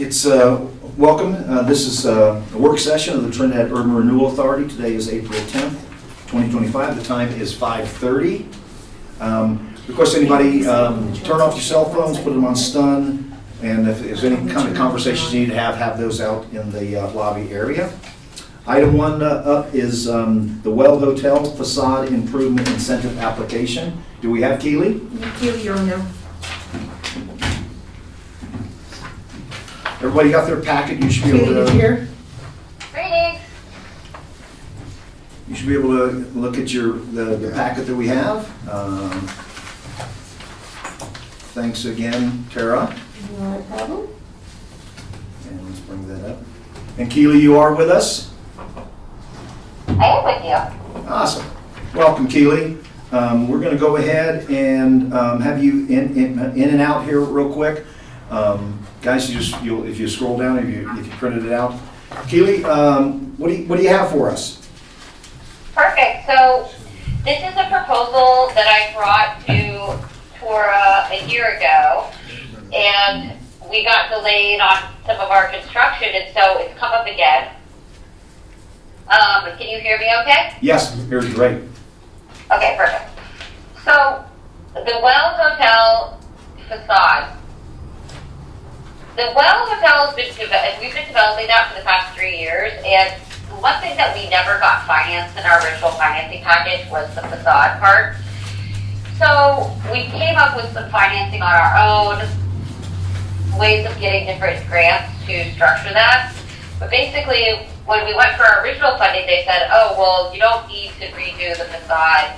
It's welcome. This is a work session of the Trinidad Urban Renewal Authority. Today is April 10th, 2025. The time is 5:30. Request anybody turn off your cell phones, put them on stun, and if there's any kind of conversations you need to have those out in the lobby area. Item 1 up is the Well Hotel Facade Improvement Incentive Application. Do we have Keely? Keely, you're on now. Everybody got their packet? You should be able Keely, to. here. Greetings. You should be able to look at the packet that we have. Thanks again, Tara. No problem. And let's bring that up. And Keely, you are with us? I am with you. Awesome. Welcome, Keely. We're going to go ahead and have you in and out here real quick. Guys, if you scroll down, if you printed it out. Keely, what do you have for us? Perfect. So this is a proposal that I brought to TURA a year ago, and we got delayed on some of our construction, and so it's come up again. Can you hear me okay? Yes, here's great. Okay, perfect. So the Well Hotel facade. The Well Hotel has been we've been developing that for the past 3 years, and one thing that we never got financed in our original financing package was the facade part. So we came up with some financing on our own, ways of getting different grants to structure that. But basically, when we went for our original funding, they said, oh, well, you don't need to redo the facade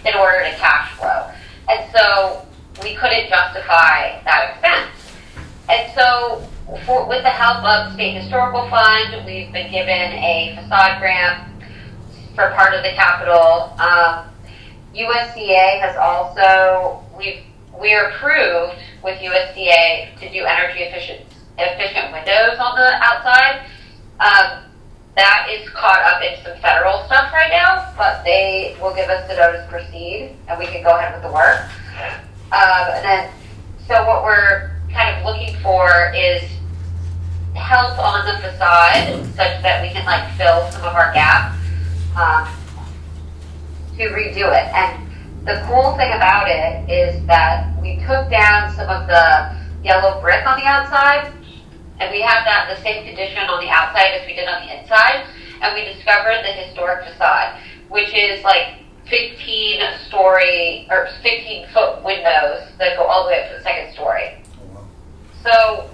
in order to cash flow. And so we couldn't justify that expense. And so with the help of State Historical Fund, we've been given a facade grant for part of the capital. USDA has also, we're approved with USDA to do energy efficient windows on the outside. That is caught up in some federal stuff right now, but they will give us the notice to proceed, and we can go ahead with the work. So what we're kind of looking for is help on the facade such that we can fill some of our gaps to redo it. And the cool thing about it is that we took down some of the yellow brick on the outside, and we have that in the same condition on the outside as we did on the inside. And we discovered the historic facade, which is 15-foot windows that go all the way up to the second story. So,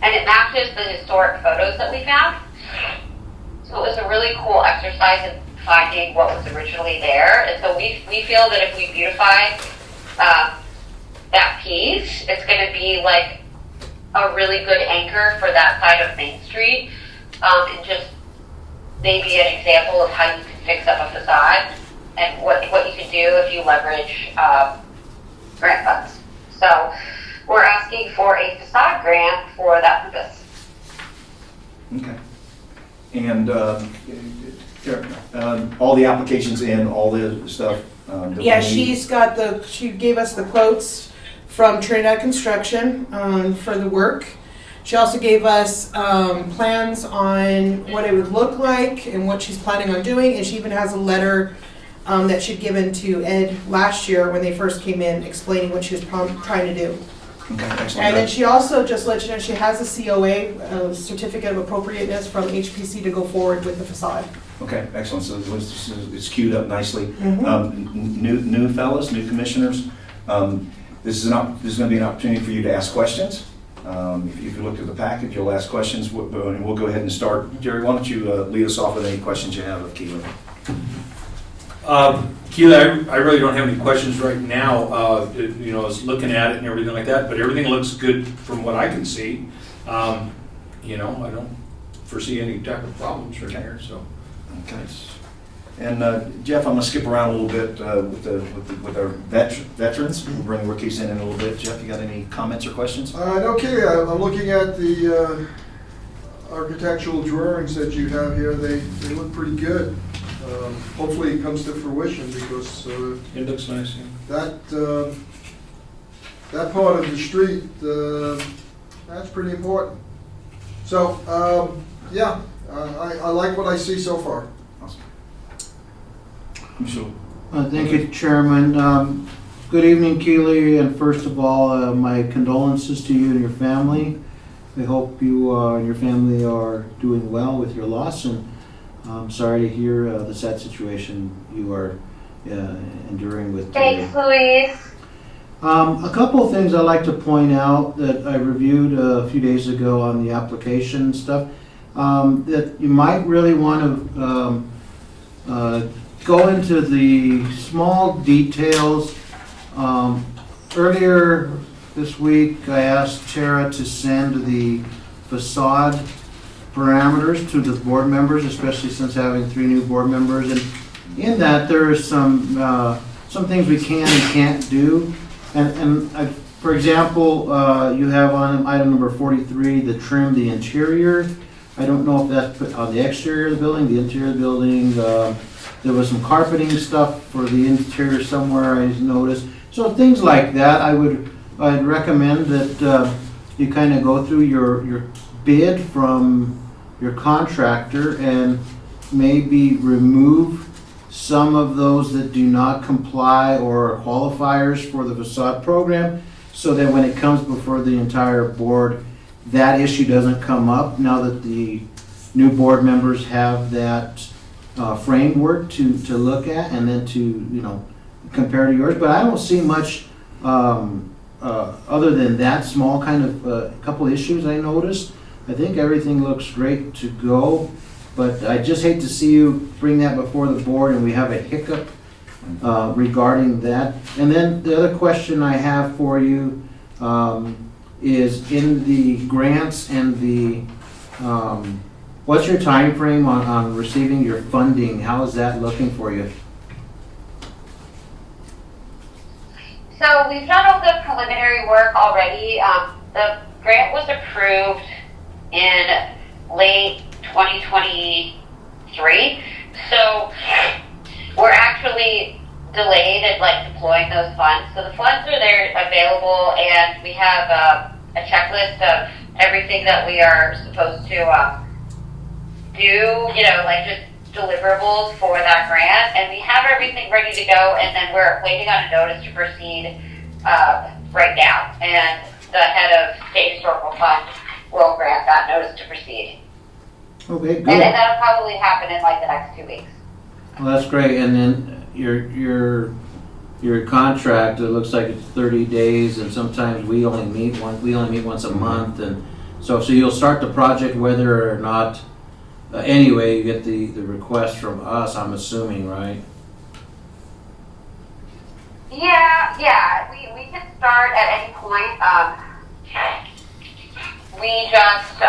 and it matches the historic photos that we found. So it was a really cool exercise in finding what was originally there. And so we feel that if we beautify that piece, it's going to be a really good anchor for that side of Main Street, and just maybe an example of how you can fix up a facade and what you can do if you leverage grant funds. So we're asking for a facade grant for that purpose. Okay. And all the applications in, all the stuff. Yeah, she gave us the quotes from Trinidad Construction for the work. She also gave us plans on what it would look like and what she's planning on doing, and she even has a letter that she'd given to Ed last year when they first came in, explaining what she was trying to do. Okay, excellent. And then she also just let you know she has a COA, a certificate of appropriateness from HPC to go forward with the facade. Okay, excellent. So it's queued up nicely. Mm-hmm. New fellows, new commissioners. This is going to be an opportunity for you to ask questions. If you look at the package, you'll ask questions, and we'll go ahead and start. Jerry, why don't you lead us off with any questions you have of Keely? Keely, I really don't have any questions right now. I was looking at it and everything like that, but everything looks good from what I can see. I don't foresee any type of problems right here. So, okay. And Jeff, I'm going to skip around a little bit with our veterans. We'll bring rookies in a little bit. Jeff, you got any comments or questions? Okay, I'm looking at the architectural drawings that you have here. They look pretty good. Hopefully it comes to fruition because it looks nice. Yeah. That part of the street, that's pretty important. So, yeah, I like what I see so far. Awesome. Michelle? Thank you, Chairman. Good evening, Keely, and first of all, my condolences to you and your family. I hope you and your family are doing well with your loss, and I'm sorry to hear the sad situation you are enduring with today. Thanks, Louise. A couple of things I'd like to point out that I reviewed a few days ago on the application stuff, that you might really want to go into the small details. Earlier this week, I asked TURA to send the facade parameters to the board members, especially since having 3 new board members. And in that, there are some things we can and can't do. For example, you have on item number 43, the trim the interior. I don't know if that's put on the exterior of the building, the interior of the building. There was some carpeting stuff for the interior somewhere I noticed. So things like that, I'd recommend that you kind of go through your bid from your contractor and maybe remove some of those that do not comply or are qualifiers for the facade program, so that when it comes before the entire board, that issue doesn't come up now that the new board members have that framework to look at and then to compare to yours. But I don't see much other than that small kind of couple issues I noticed. I think everything looks great to go, but I just hate to see you bring that before the board and we have a hiccup regarding that. And then the other question I have for you is in the grants and the what's your time frame on receiving your funding? How is that looking for you? So we've done all the preliminary work already. The grant was approved in late 2023. So we're actually delayed at deploying those funds. So the funds are there available, and we have a checklist of everything that we are supposed to do, just deliverables for that grant, and we have everything ready to go, and then we're waiting on a notice to proceed right now, and the head of State Historical Fund will grant that notice to proceed. Okay, good. And that'll probably happen in the next 2 weeks. Well, that's great. And then your contract, it looks like it's 30 days, and sometimes we only meet once a month, and so you'll start the project whether or not. Anyway, you get the request from us, I'm assuming, right? Yeah. We can start at any point. We just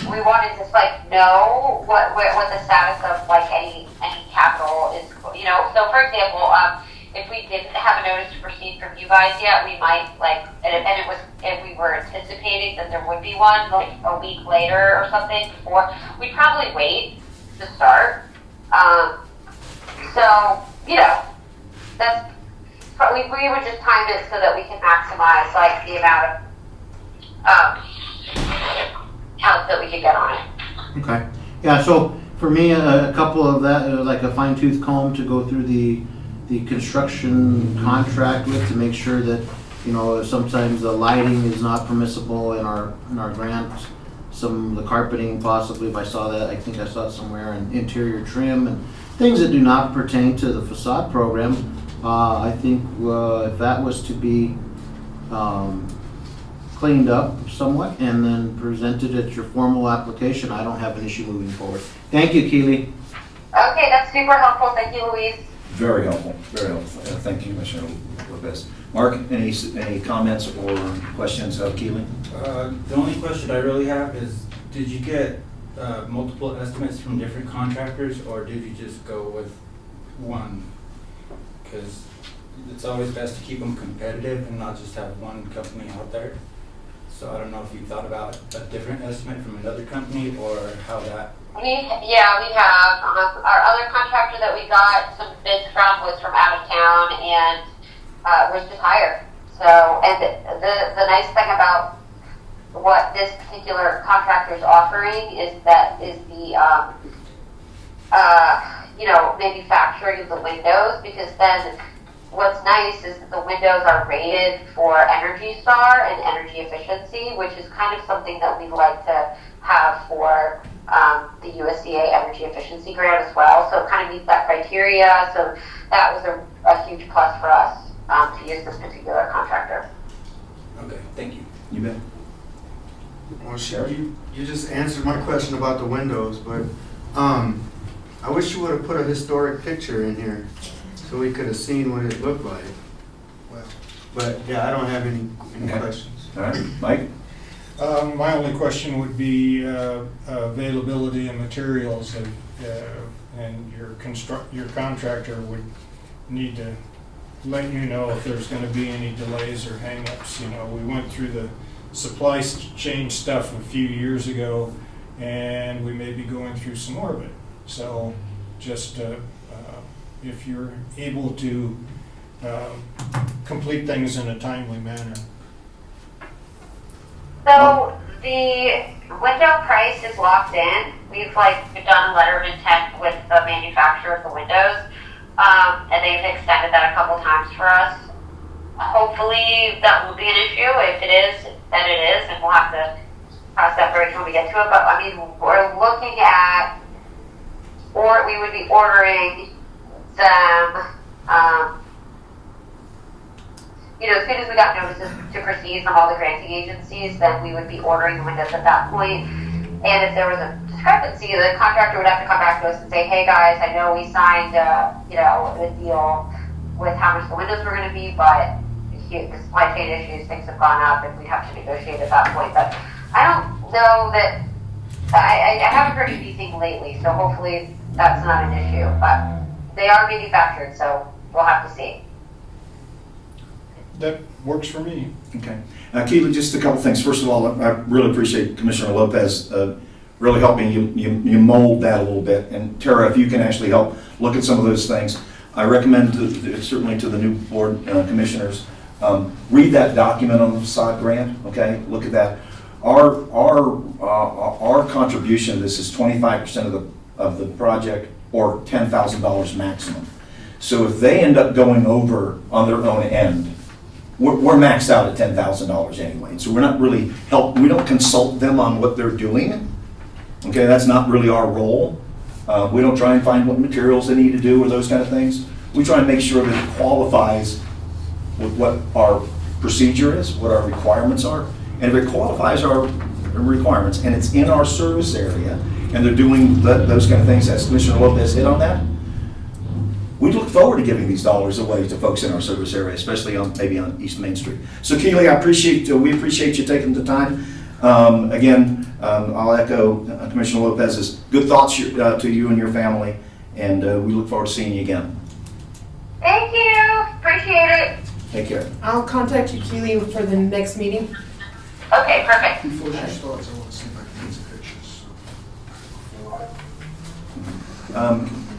we wanted to know what the status of any capital is. So for example, if we didn't have a notice to proceed from you guys yet, we might if we were anticipating that there would be one a week later or something before, we'd probably wait to start. That's we would just time it so that we can maximize the amount of help that we could get on it. Okay. Yeah, so for me, a couple of that, like a fine tooth comb to go through the construction contract with, to make sure that, sometimes the lighting is not permissible in our grant. Some of the carpeting possibly, if I saw that, I think I saw it somewhere, and interior trim and things that do not pertain to the facade program. I think if that was to be cleaned up somewhat and then presented at your formal application, I don't have an issue moving forward. Thank you, Keely. Okay, that's super helpful. Thank you, Louise. Very helpful, very helpful. Thank you, Commissioner Lopez. Mark, any comments or questions of Keely? The only question I really have is, did you get multiple estimates from different contractors, or did you just go with one? Because it's always best to keep them competitive and not just have one company out there. So I don't know if you thought about a different estimate from another company, or how that. We have. Our other contractor that we got some bids from was from out of town and was just hired. So, and the nice thing about what this particular contractor is offering is the manufacturing of the windows, because then what's nice is that the windows are rated for Energy Star and energy efficiency, which is kind of something that we'd like to have for the USDA energy efficiency grant as well. So it kind of meets that criteria. So that was a huge plus for us to use this particular contractor. Okay, thank you. You bet. Well, you just answered my question about the windows, but I wish you would have put a historic picture in here so we could have seen what it looked like. Well, But yeah, I don't have any Okay. questions. All right, Mike? My only question would be availability of materials, and your contractor would need to let you know if there's gonna be any delays or hangups. You know, we went through the supply chain stuff a few years ago, and we may be going through some more of it. So just if you're able to complete things in a timely manner. So the window price is locked in. We've done a letter of intent with the manufacturer of the windows, and they've extended that a couple times for us. Hopefully that won't be an issue. If it is, then it is, and we'll have to cross that bridge when we get to it. But I mean, we're looking at, or we would be ordering them. As soon as we got notices to proceed from all the granting agencies, then we would be ordering the windows at that point. And if there was a discrepancy, the contractor would have to come back to us and say, hey guys, I know we signed a deal with how much the windows were going to be, but the supply chain issues, things have gone up, and we'd have to negotiate at that point. But I don't know that, I haven't heard anything lately, so hopefully that's not an issue. But they are manufactured, so we'll have to see. That works for me. Okay. Keely, just a couple things. First of all, I really appreciate Commissioner Lopez really helping you mold that a little bit. And Tara, if you can actually help look at some of those things, I recommend certainly to the new board commissioners, read that document on the facade grant, okay? Look at that. Our contribution to this is 25% of the project, or $10,000 maximum. So if they end up going over on their own end, we're maxed out at $10,000 anyway. So we're not really we don't consult them on what they're doing. Okay, that's not really our role. We don't try and find what materials they need to do or those kind of things. We try and make sure that it qualifies with what our procedure is, what our requirements are. And if it qualifies our requirements and it's in our service area and they're doing those kind of things, as Commissioner Lopez hit on that, we look forward to giving these dollars away to folks in our service area, especially maybe on East Main Street. So Keely, we appreciate you taking the time. Again, I'll echo Commissioner Lopez's good thoughts to you and your family, and we look forward to seeing you again. Thank you. Appreciate it. Take care. I'll contact you, Keely, for the next meeting. Okay, perfect. before she starts, I want to see if I can get some pictures.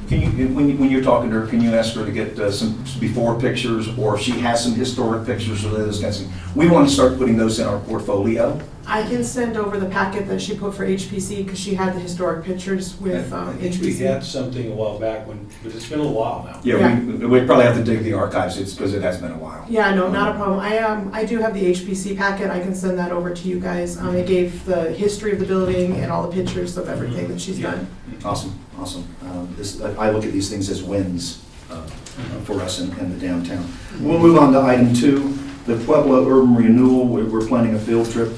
Can you, when you're talking to her, can you ask her to get some before pictures, or if she has some historic pictures or those kinds of things? We want to start putting those in our portfolio. I can send over the packet that she put for HPC, because she had the historic pictures with I think we HPC. had something a while back, but it's been a while now. Yeah, we probably have to dig the archives, because it has been a while. Yeah, no, not a problem. I do have the HPC packet. I can send that over to you guys. It gave the history of the building and all the pictures of everything that she's done. Awesome. I look at these things as wins for us in the downtown. We'll move on to item 2, the Pueblo Urban Renewal. We're planning a field trip.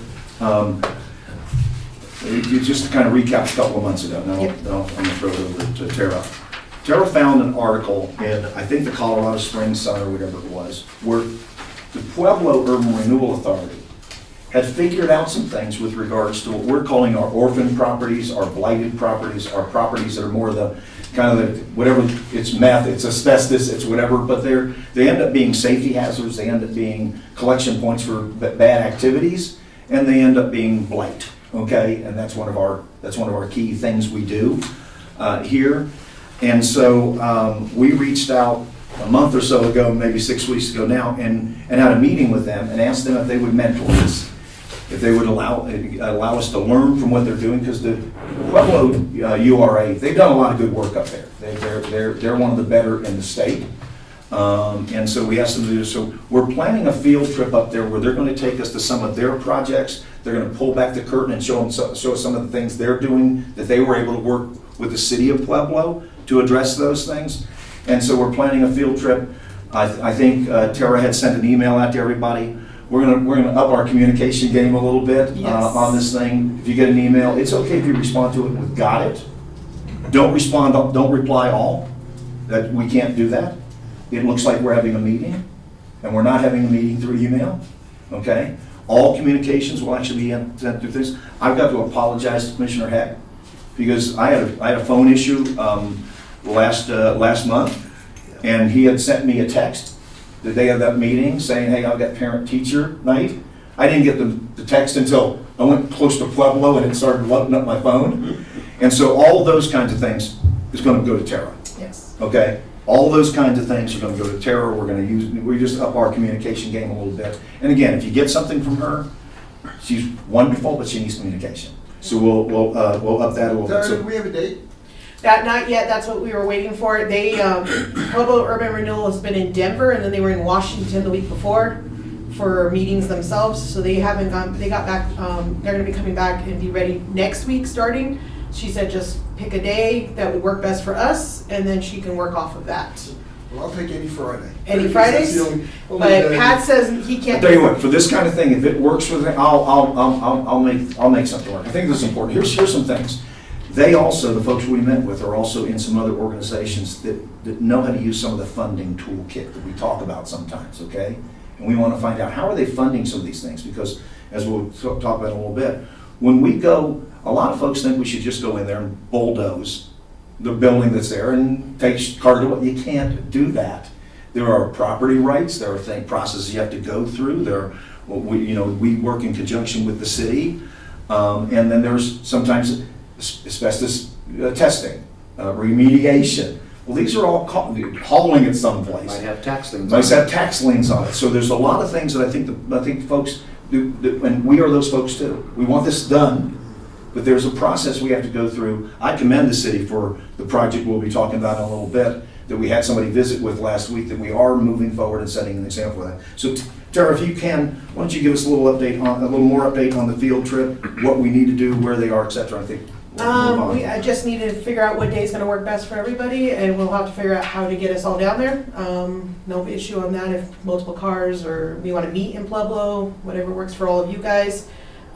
You just to kind of recap a couple of months ago. Now, Yep. I'm going to throw it over to Tara. Tara found an article in, I think, the Colorado Springs Sun or whatever it was, where the Pueblo Urban Renewal Authority had figured out some things with regards to what we're calling our orphan properties, our blighted properties, our properties that are more the kind of the, whatever, it's meth, it's asbestos, it's whatever, but they end up being safety hazards, they end up being collection points for bad activities, and they end up being blight, okay? And that's one of our key things we do here. And so we reached out a month or so ago, maybe 6 weeks ago now, and had a meeting with them and asked them if they would mentor us. if they would allow us to learn from what they're doing, because the Pueblo URA, they've done a lot of good work up there. They're one of the better in the state. And so we asked them to do this. So we're planning a field trip up there where they're going to take us to some of their projects. They're going to pull back the curtain and show us some of the things they're doing that they were able to work with the city of Pueblo to address those things. And so we're planning a field trip. I think TURA had sent an email out to everybody. We're gonna up our communication game a little bit Yes. on this thing. If you get an email, it's okay if you respond to it with "got it." Don't reply all. That we can't do that. It looks like we're having a meeting, and we're not having a meeting through email. Okay. All communications will actually be sent through this. I've got to apologize to Commissioner Heck because I had a phone issue last month, and he had sent me a text the day of that meeting saying, "Hey, I've got parent-teacher night." I didn't get the text until I went close to Pueblo and it started loading up my phone. And so all of those kinds of things is going to go to TURA. Yes. Okay? All those kinds of things are going to go to TURA. We just up our communication game a little bit. And again, if you get something from her, she's wonderful, but she needs communication. So we'll up that a little bit. Tara, So do we have a date? Not yet, that's what we were waiting for. They, Pueblo Urban Renewal has been in Denver, and then they were in Washington the week before for meetings themselves, so they haven't gone, they got back, they're gonna be coming back and be ready next week starting. She said just pick a day that would work best for us, and then she can work off of that. Well, I'll take any Friday. Any Because Fridays? that's the only But day. Pat says he I'll can't. tell you what, for this kind of thing, if it works for them, I'll make something work. I think this is important. Here's some things. They also, the folks we met with, are also in some other organizations that know how to use some of the funding toolkit that we talk about sometimes, okay? And we want to find out, how are they funding some of these things? Because, as we'll talk about in a little bit, when we go, a lot of folks think we should just go in there and bulldoze the building that's there and take cart it away. You can't do that. There are property rights, there are processes you have to go through, we work in conjunction with the city, and then there's sometimes asbestos testing, remediation. Well, these are all hauling it someplace. Might have tax things. Might have tax liens on it. So there's a lot of things that I think folks do, and we are those folks too. We want this done, but there's a process we have to go through. I commend the city for the project we'll be talking about in a little bit that we had somebody visit with last week, that we are moving forward and setting an example of that. So Tara, if you can, why don't you give us a little more update on the field trip, what we need to do, where they are, et cetera. I think we'll move on. I just need to figure out what day is gonna work best for everybody, and we'll have to figure out how to get us all down there. No issue on that, if multiple cars, or we wanna meet in Pueblo, whatever works for all of you guys.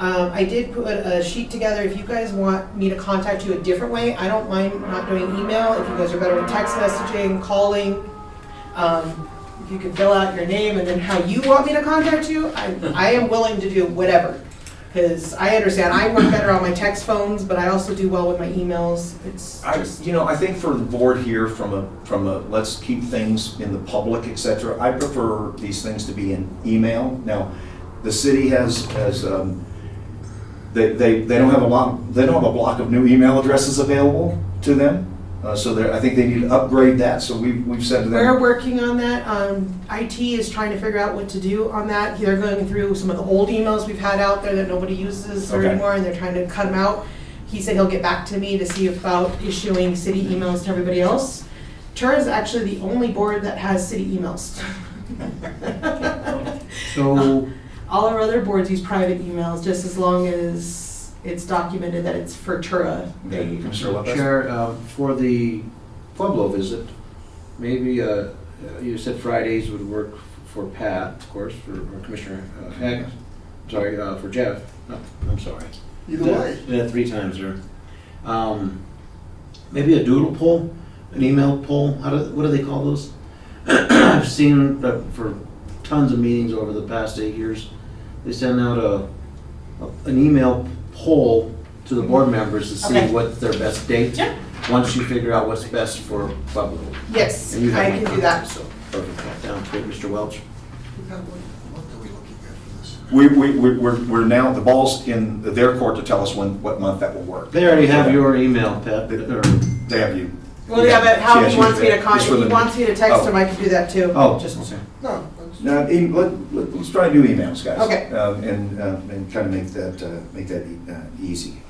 I did put a sheet together. If you guys want me to contact you a different way, I don't mind not doing email. If you guys are better with text messaging, calling, if you could fill out your name and then how you want me to contact you, I am willing to do whatever. Because I understand, I work better on my text phones, but I also do well with my emails. It's just, I think for the board here, from a let's keep things in the public, et cetera, I prefer these things to be in email. Now, the city has they don't have a block of new email addresses available to them. So I think they need to upgrade that. So we've said to them. we're working on that. IT is trying to figure out what to do on that. They're going through some of the old emails we've had out there that nobody uses Okay. anymore, and they're trying to cut them out. He said he'll get back to me to see about issuing city emails to everybody else. TURA is actually the only board that has city emails. So, All our other boards use private emails, just as long as it's documented that it's for TURA. Okay, Commissioner Lopez? Chair, for the Pueblo visit, maybe you said Fridays would work for Pat, of course, or Commissioner Heck, sorry, for Jeff. No, I'm sorry. Either way. Yeah, 3 times, sir. Maybe a doodle poll, an email poll, what do they call those? I've seen that for tons of meetings over the past 8 years. They send out an email poll to the board members to see Okay. what's their best date. Yeah. Once you figure out what's best for Pueblo. Yes, And you have I my can do copy, that. So, perfect, sounds good, Mr. Welch. What are we looking at for this? We're now, the ball's in their court to tell us what month that will work. They already have your email, Pat, or, They have you. Well, yeah, but how She has he you wants me to there. contact, Just for if he the- wants me to text Oh. him, I can do that too. oh, Just okay. No, Now, let's try to do emails, guys. Okay. And kind of make that easy.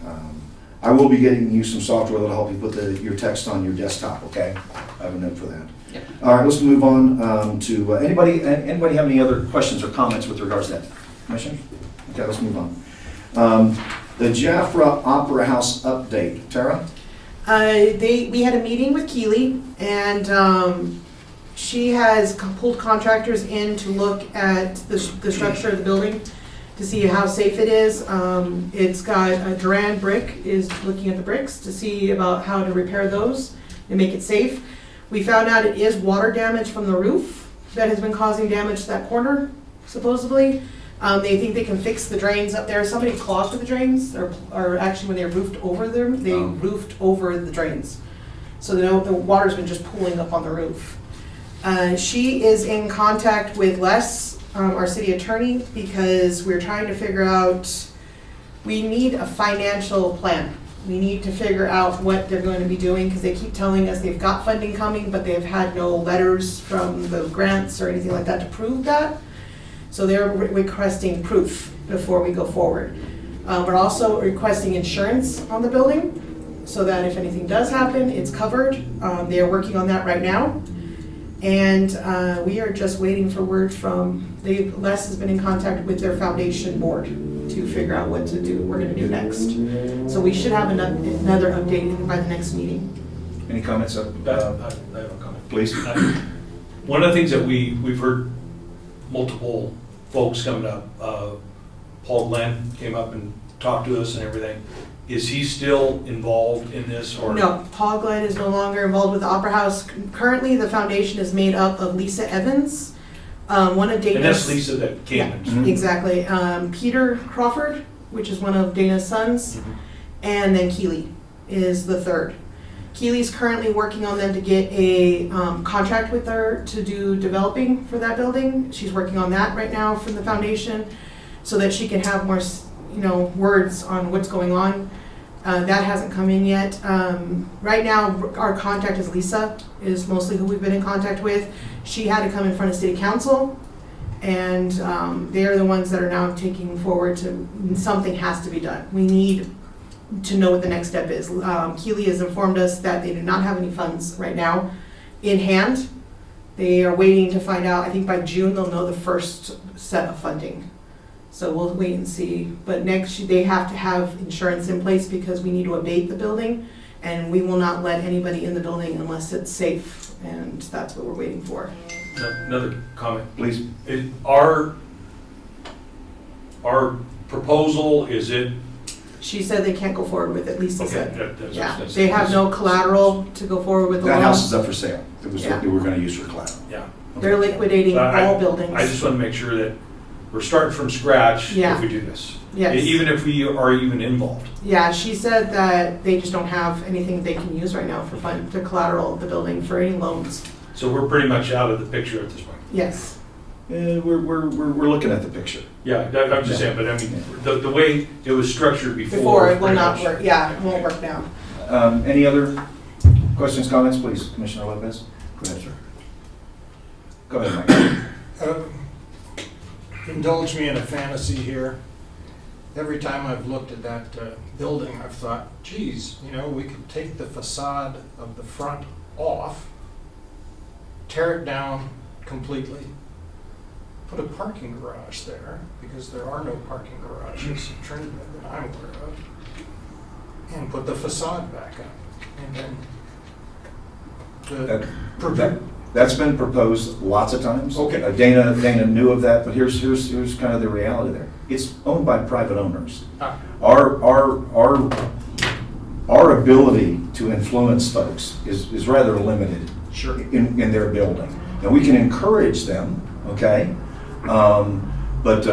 I will be getting you some software that'll help you put your text on your desktop, okay? I have a note for that. Yep. All right, let's move on to, anybody have any other questions or comments with regards to that? Commissioners? Okay, let's move on. The Jaffra Opera House update. Tara? We had a meeting with Keely, and she has pulled contractors in to look at the structure of the building to see how safe it is. It's got Duran Brick is looking at the bricks to see about how to repair those and make it safe. We found out it is water damage from the roof that has been causing damage to that corner, supposedly. They think they can fix the drains up there. Somebody clogged the drains, or actually when they roofed over them, they roofed over the drains. So the water's been just pooling up on the roof. She is in contact with Les, our city attorney, because we're trying to figure out, we need a financial plan. We need to figure out what they're going to be doing, because they keep telling us they've got funding coming, but they've had no letters from the grants or anything like that to prove that. So they're requesting proof before we go forward. We're also requesting insurance on the building, so that if anything does happen, it's covered. They are working on that right now. And we are just waiting for word from, Les has been in contact with their foundation board to figure out what to do, we're gonna do next. So we should have another update by the next meeting. Any comments? I have a comment. Please. One of the things that we've heard multiple folks coming up, Paul Glenn came up and talked to us and everything. Is he still involved in this, or? No, Paul Glenn is no longer involved with the Opera House. Currently, the foundation is made up of Lisa Evans, one of Dana's. And that's Lisa that came in. Mhm. Exactly. Peter Crawford, which is one of Dana's sons, and then Keely is the third. Keely's currently working on them to get a contract with her to do developing for that building. She's working on that right now from the foundation, so that she can have more, words on what's going on. That hasn't come in yet. Right now, our contact is Lisa, is mostly who we've been in contact with. She had to come in front of city council, and they're the ones that are now taking forward to, something has to be done. We need to know what the next step is. Keely has informed us that they do not have any funds right now in hand. They are waiting to find out, I think by June they'll know the first set of funding. So we'll wait and see. But next, they have to have insurance in place because we need to abate the building, and we will not let anybody in the building unless it's safe, and that's what we're waiting for. Another comment. Please. Our proposal, is it? She said they can't go forward with it, Lisa Okay, said. that's Yeah, what I was they have no gonna say. collateral to go forward with the That loan. house is up for sale. It was Yeah. what they were gonna use for collateral. Yeah. They're liquidating all buildings. I just want to make sure that we're starting from scratch Yeah. if we do this. Yes. Even if we are even involved. Yeah, she said that they just don't have anything they can use right now for fund, to collateral the building for any loans. So we're pretty much out of the picture at this point. Yes. We're looking at the picture. Yeah, I'm just saying, but I mean, the way it was structured before. Before, it will pretty not much- work, yeah, it won't work now. Any other questions, comments, please? Commissioner Lopez? Go ahead, sir. Go ahead, Mike. Indulge me in a fantasy here. Every time I've looked at that building, I've thought, geez, we could take the facade of the front off, tear it down completely, put a parking garage there, because there are no parking garages in Trinidad that I'm aware of, and put the facade back up. And then That's been proposed lots of times. Okay. Dana knew of that, but here's kind of the reality there. It's owned by private owners. Ah. Our ability to influence folks is rather limited. Sure. In their building. Now, we can encourage them, okay? But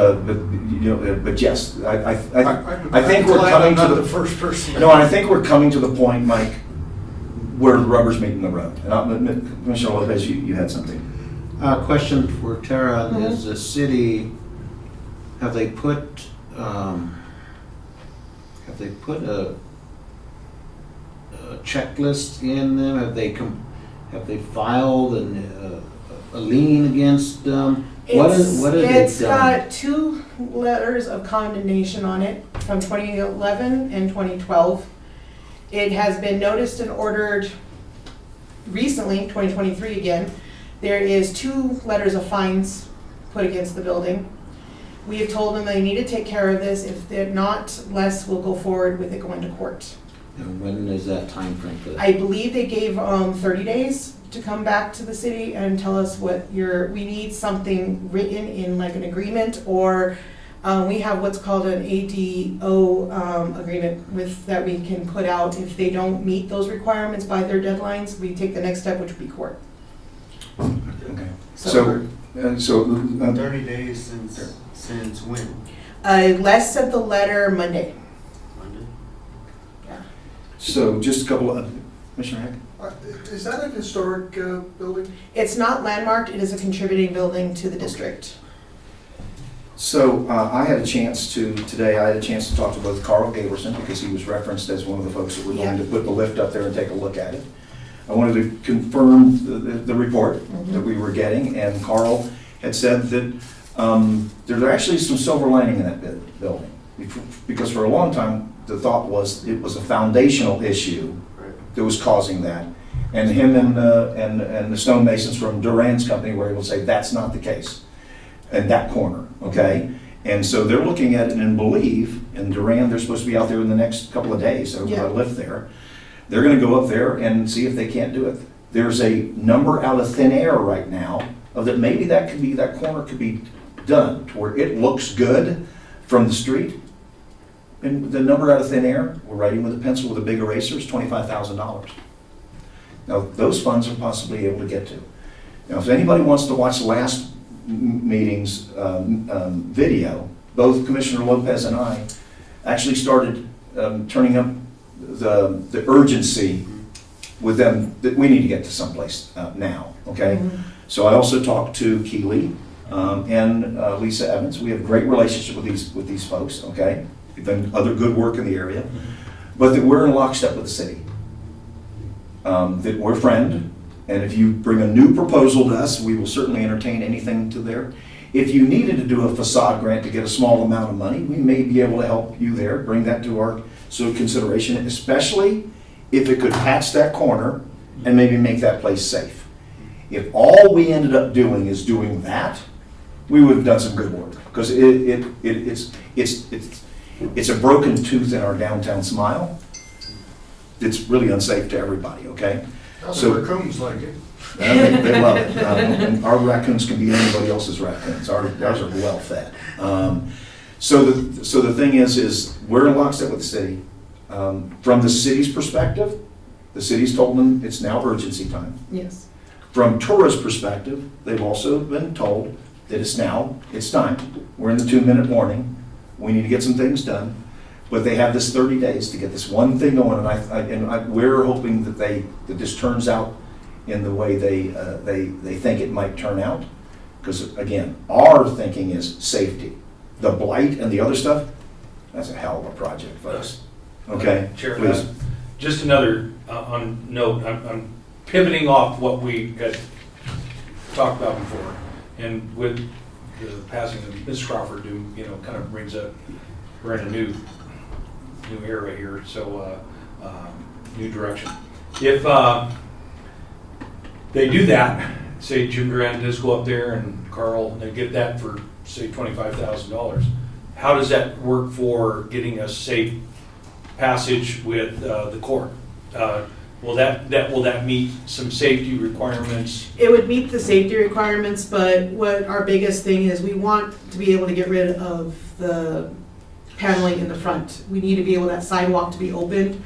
yes, I think we're coming to the first person. No, I think we're coming to the point, Mike, where the rubber's meeting the road. And Commissioner Lopez, you had something. Question for Tara, is the city, have they put a checklist in them? Have they filed a leaning against, what is it It's done? got 2 letters of condemnation on it from 2011 and 2012. It has been noticed and ordered recently, 2023 again. There is 2 letters of fines put against the building. We have told them they need to take care of this. If they're not, Les will go forward with it going to court. And when is that time frame for that? I believe they gave 30 days to come back to the city and tell us what we need something written in like an agreement, or we have what's called an ADO agreement with, that we can put out. If they don't meet those requirements by their deadlines, we take the next step, which would be court. Okay. So 30 days since when? Les sent the letter Monday. Monday? So just a couple of, Commissioner Heck? Is that an historic building? It's not landmarked, it is a contributing building to the district. So today I had a chance to talk to both Carl Gaberson, because he was referenced as one of the folks that were going to put the lift up there and take a look at it. I wanted to confirm the report that we were getting, and Carl had said that there are actually some silver lining in that building. Because for a long time, the thought was it was a foundational issue that was causing that. And him and the stonemasons from Duran's company were able to say that's not the case in that corner, okay? And so they're looking at it and believe, and Duran, they're supposed to be out there in the next couple of days, so Yeah. I lift there. They're gonna go up there and see if they can't do it. There's a number out of thin air right now of that maybe that corner could be done to where it looks good from the street. And the number out of thin air, we're writing with a pencil with a big eraser, is $25,000. Now, those funds are possibly able to get to. Now, if anybody wants to watch the last meeting's video, both Commissioner Lopez and I actually started turning up the urgency with them that we need to get to someplace now, okay? So I also talked to Keeley and Lisa Evans. We have a great relationship with these folks, okay? They've done other good work in the area, but that we're in lockstep with the city. That we're a friend, and if you bring a new proposal to us, we will certainly entertain anything to there. If you needed to do a facade grant to get a small amount of money, we may be able to help you there, bring that to our consideration, especially if it could patch that corner and maybe make that place safe. If all we ended up doing is doing that, we would have done some good work, because it's a broken tooth in our downtown smile. It's really unsafe to everybody, okay? So raccoons like it. They love it. And our raccoons can be anybody else's raccoons. Ours are well fed. So the thing is we're in lockstep with the city. From the city's perspective, the city's told them it's now urgency time. Yes. From TURA's perspective, they've also been told that it's time. We're in the 2-minute warning. We need to get some things done. But they have this 30 days to get this one thing going, and we're hoping that this turns out in the way they think it might turn out. Because again, our thinking is safety. The blight and the other stuff, that's a hell of a project, folks. Okay, Chair, please. just another note, I'm pivoting off what we had talked about before, and with the passing of Ms. Crawford, kind of brings up, we're in a new era here, so new direction. If they do that, say Jim Grant does go up there and Carl, they get that for say $25,000, how does that work for getting a safe passage with the court? Will that meet some safety requirements? It would meet the safety requirements, but what our biggest thing is, we want to be able to get rid of the paneling in the front. We need to be able, that sidewalk to be opened,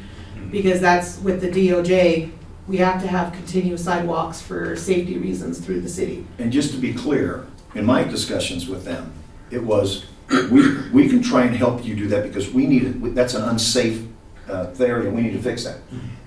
because that's with the DOJ, we have to have continuous sidewalks for safety reasons through the city. And just to be clear, in my discussions with them, it was, we can try and help you do that because we need it, that's an unsafe area, we need to fix that.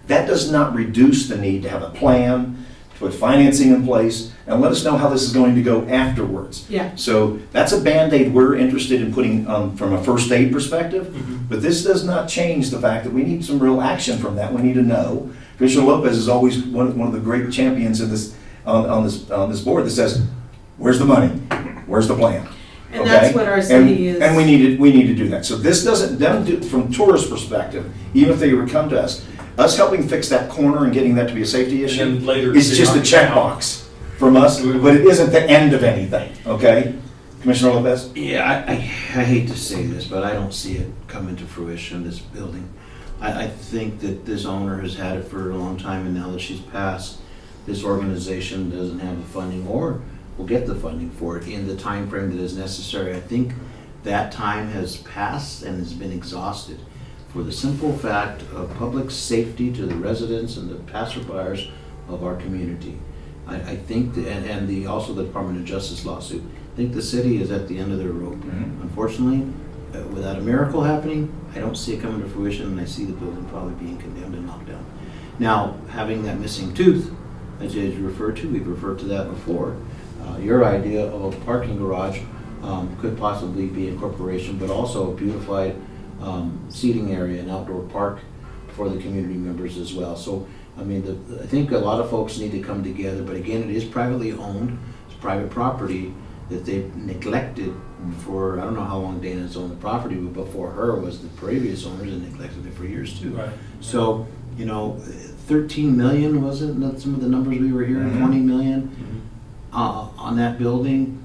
That does not reduce the need to have a plan, to put financing in place, and let us know how this is going to go afterwards. Yeah. So that's a Band-Aid we're interested in putting from a first aid perspective, but this does not change the fact that we need some real action from that. We need to know. Commissioner Lopez is always one of the great champions in this on this board that says, where's the money? Where's the plan? And that's Okay? what our city is. And we need to do that. So this doesn't, from tourist perspective, even if they would come to us helping fix that corner and getting that to be a safety issue then later is they just a knock it down. checkbox from us, but it isn't the end of anything, okay? Commissioner Lopez? Yeah, I hate to say this, but I don't see it coming to fruition, this building. I think that this owner has had it for a long time, and now that she's passed, this organization doesn't have the funding or will get the funding for it in the time frame that is necessary. I think that time has passed and has been exhausted for the simple fact of public safety to the residents and the passerbyers of our community. I think, also the Department of Justice lawsuit, I think the city is at the end of their rope. Mhm. Unfortunately, without a miracle happening, I don't see it coming to fruition, and I see the building probably being condemned and knocked down. Now, having that missing tooth, as you referred to, we've referred to that before. Your idea of a parking garage could possibly be incorporation, but also a beautified seating area, an outdoor park for the community members as well. So, I mean, I think a lot of folks need to come together, but again, it is privately owned, it's private property that they've neglected for, I don't know how long Dana's owned the property, but before her was the previous owners and neglected it for years too. Right. So, 13 million, wasn't that some of the numbers we were hearing, Mhm. 20 million Mhm. on that building?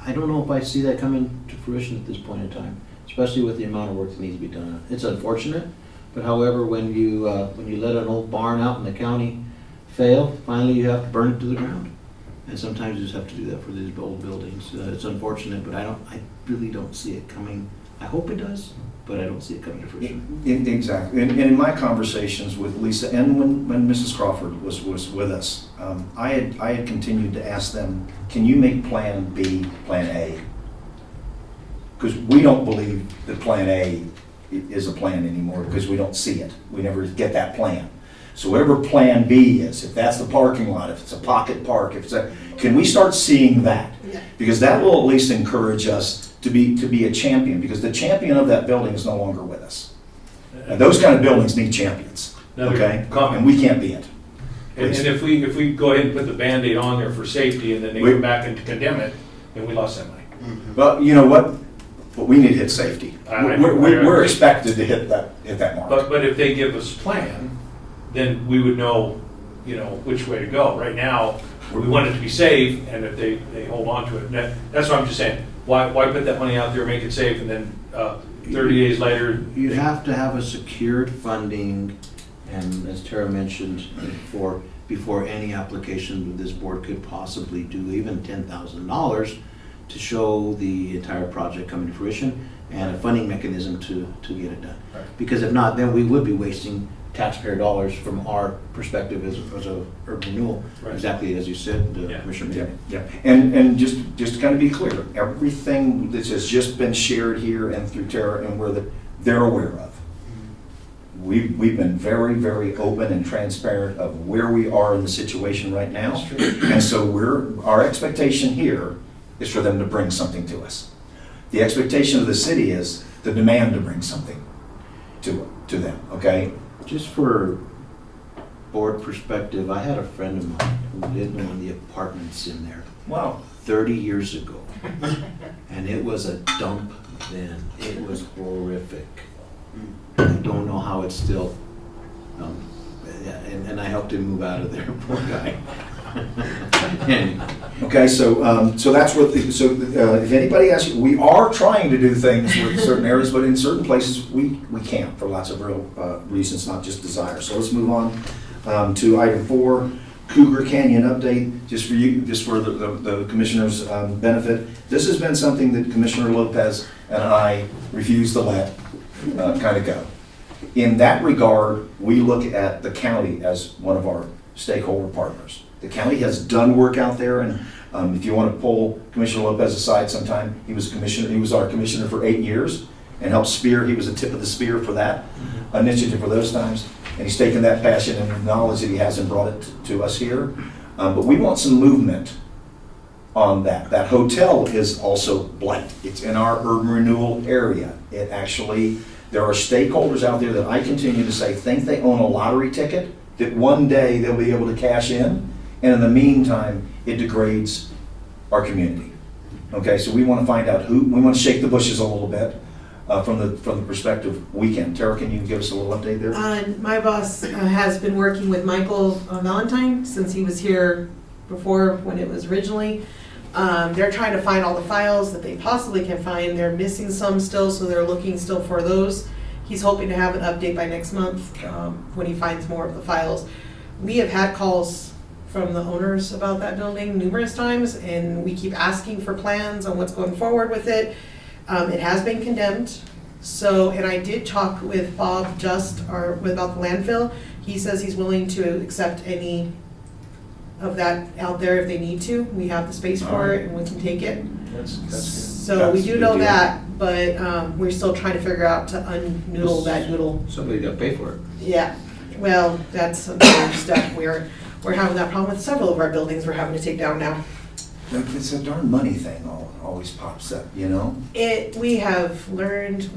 I don't know if I see that coming to fruition at this point in time, especially with the amount of work that needs to be done. It's unfortunate, but however, when you let an old barn out in the county fail, finally you have to burn it to the ground. And sometimes you just have to do that for these old buildings. It's unfortunate, but I really don't see it coming. I hope it does, but I don't see it coming to fruition. Exactly. And in my conversations with Lisa and when Mrs. Crawford was with us, I had continued to ask them, can you make Plan B, Plan A? Because we don't believe that Plan A is a plan anymore because we don't see it. We never get that plan. So whatever Plan B is, if that's the parking lot, if it's a pocket park, can we start seeing that? Yeah. Because that will at least encourage us to be a champion, because the champion of that building is no longer with us. And those kind of buildings need champions, Another okay? comment. And we can't be it. And if we go ahead and put the Band-Aid on there for safety and then they come back and condemn it, then we lost that money. Well, you know what? But we need to hit safety. I We're expected to hit that mark. But if they give us a plan, then we would know, which way to go. Right now, we want it to be safe, and if they hold on to it, that's what I'm just saying. Why put that money out there, make it safe, and then 30 days later? You have to have a secured funding, and as Tara mentioned before any application with this board could possibly do, even $10,000 to show the entire project coming to fruition, and a funding mechanism to get it done. Right. Because if not, then we would be wasting taxpayer dollars from our perspective as a urban renewal, Right. exactly as you said, Yeah. Commissioner. Yeah, yeah. And just to kind of be clear, everything that has just been shared here and through Tara and they're aware of. We've been very, very open and transparent of where we are in the situation right now. And so our expectation here is for them to bring something to us. The expectation of the city is the demand to bring something to them, okay? Just for board perspective, I had a friend of mine who lived in one of the apartments in there Wow. 30 years ago. And it was a dump then. It was horrific. I don't know how it's still, and I helped him move out of there, poor guy. Anyway. Okay, so that's what, if anybody asks you, we are trying to do things with certain areas, but in certain places, we can't for lots of real reasons, not just desire. So let's move on to item 4, Cougar Canyon update, just for the commissioner's benefit. This has been something that Commissioner Lopez and I refuse to let kind of go. In that regard, we look at the county as one of our stakeholder partners. The county has done work out there, and if you want to pull Commissioner Lopez aside sometime, he was our commissioner for 8 years and helped spear, he was the tip of the spear for that initiative for those times. And he's taken that passion and knowledge that he has and brought it to us here. But we want some movement on that. That hotel is also blight. It's in our urban renewal area. There are stakeholders out there that I continue to say think they own a lottery ticket that one day they'll be able to cash in And in the meantime, it degrades our community. Okay, so we want to find out we want to shake the bushes a little bit from the perspective we can. Tara, can you give us a little update there? My boss has been working with Michael Valentine since he was here before when it was originally. They're trying to find all the files that they possibly can find. They're missing some still, so they're looking still for those. He's hoping to have an update by next month when he finds more of the files. We have had calls from the owners about that building numerous times, and we keep asking for plans on what's going forward with it. It has been condemned. So, and I did talk with Bob about the landfill. He says he's willing to accept any of that out there if they need to. We have the space for it and we can take it. That's good. So we do know that, but we're still trying to figure out to unnoodle that noodle. Somebody got to pay for it. Yeah, well, that's another step. We're having that problem with several of our buildings we're having to take down now. It's a darn money thing always pops up, you know? We have learned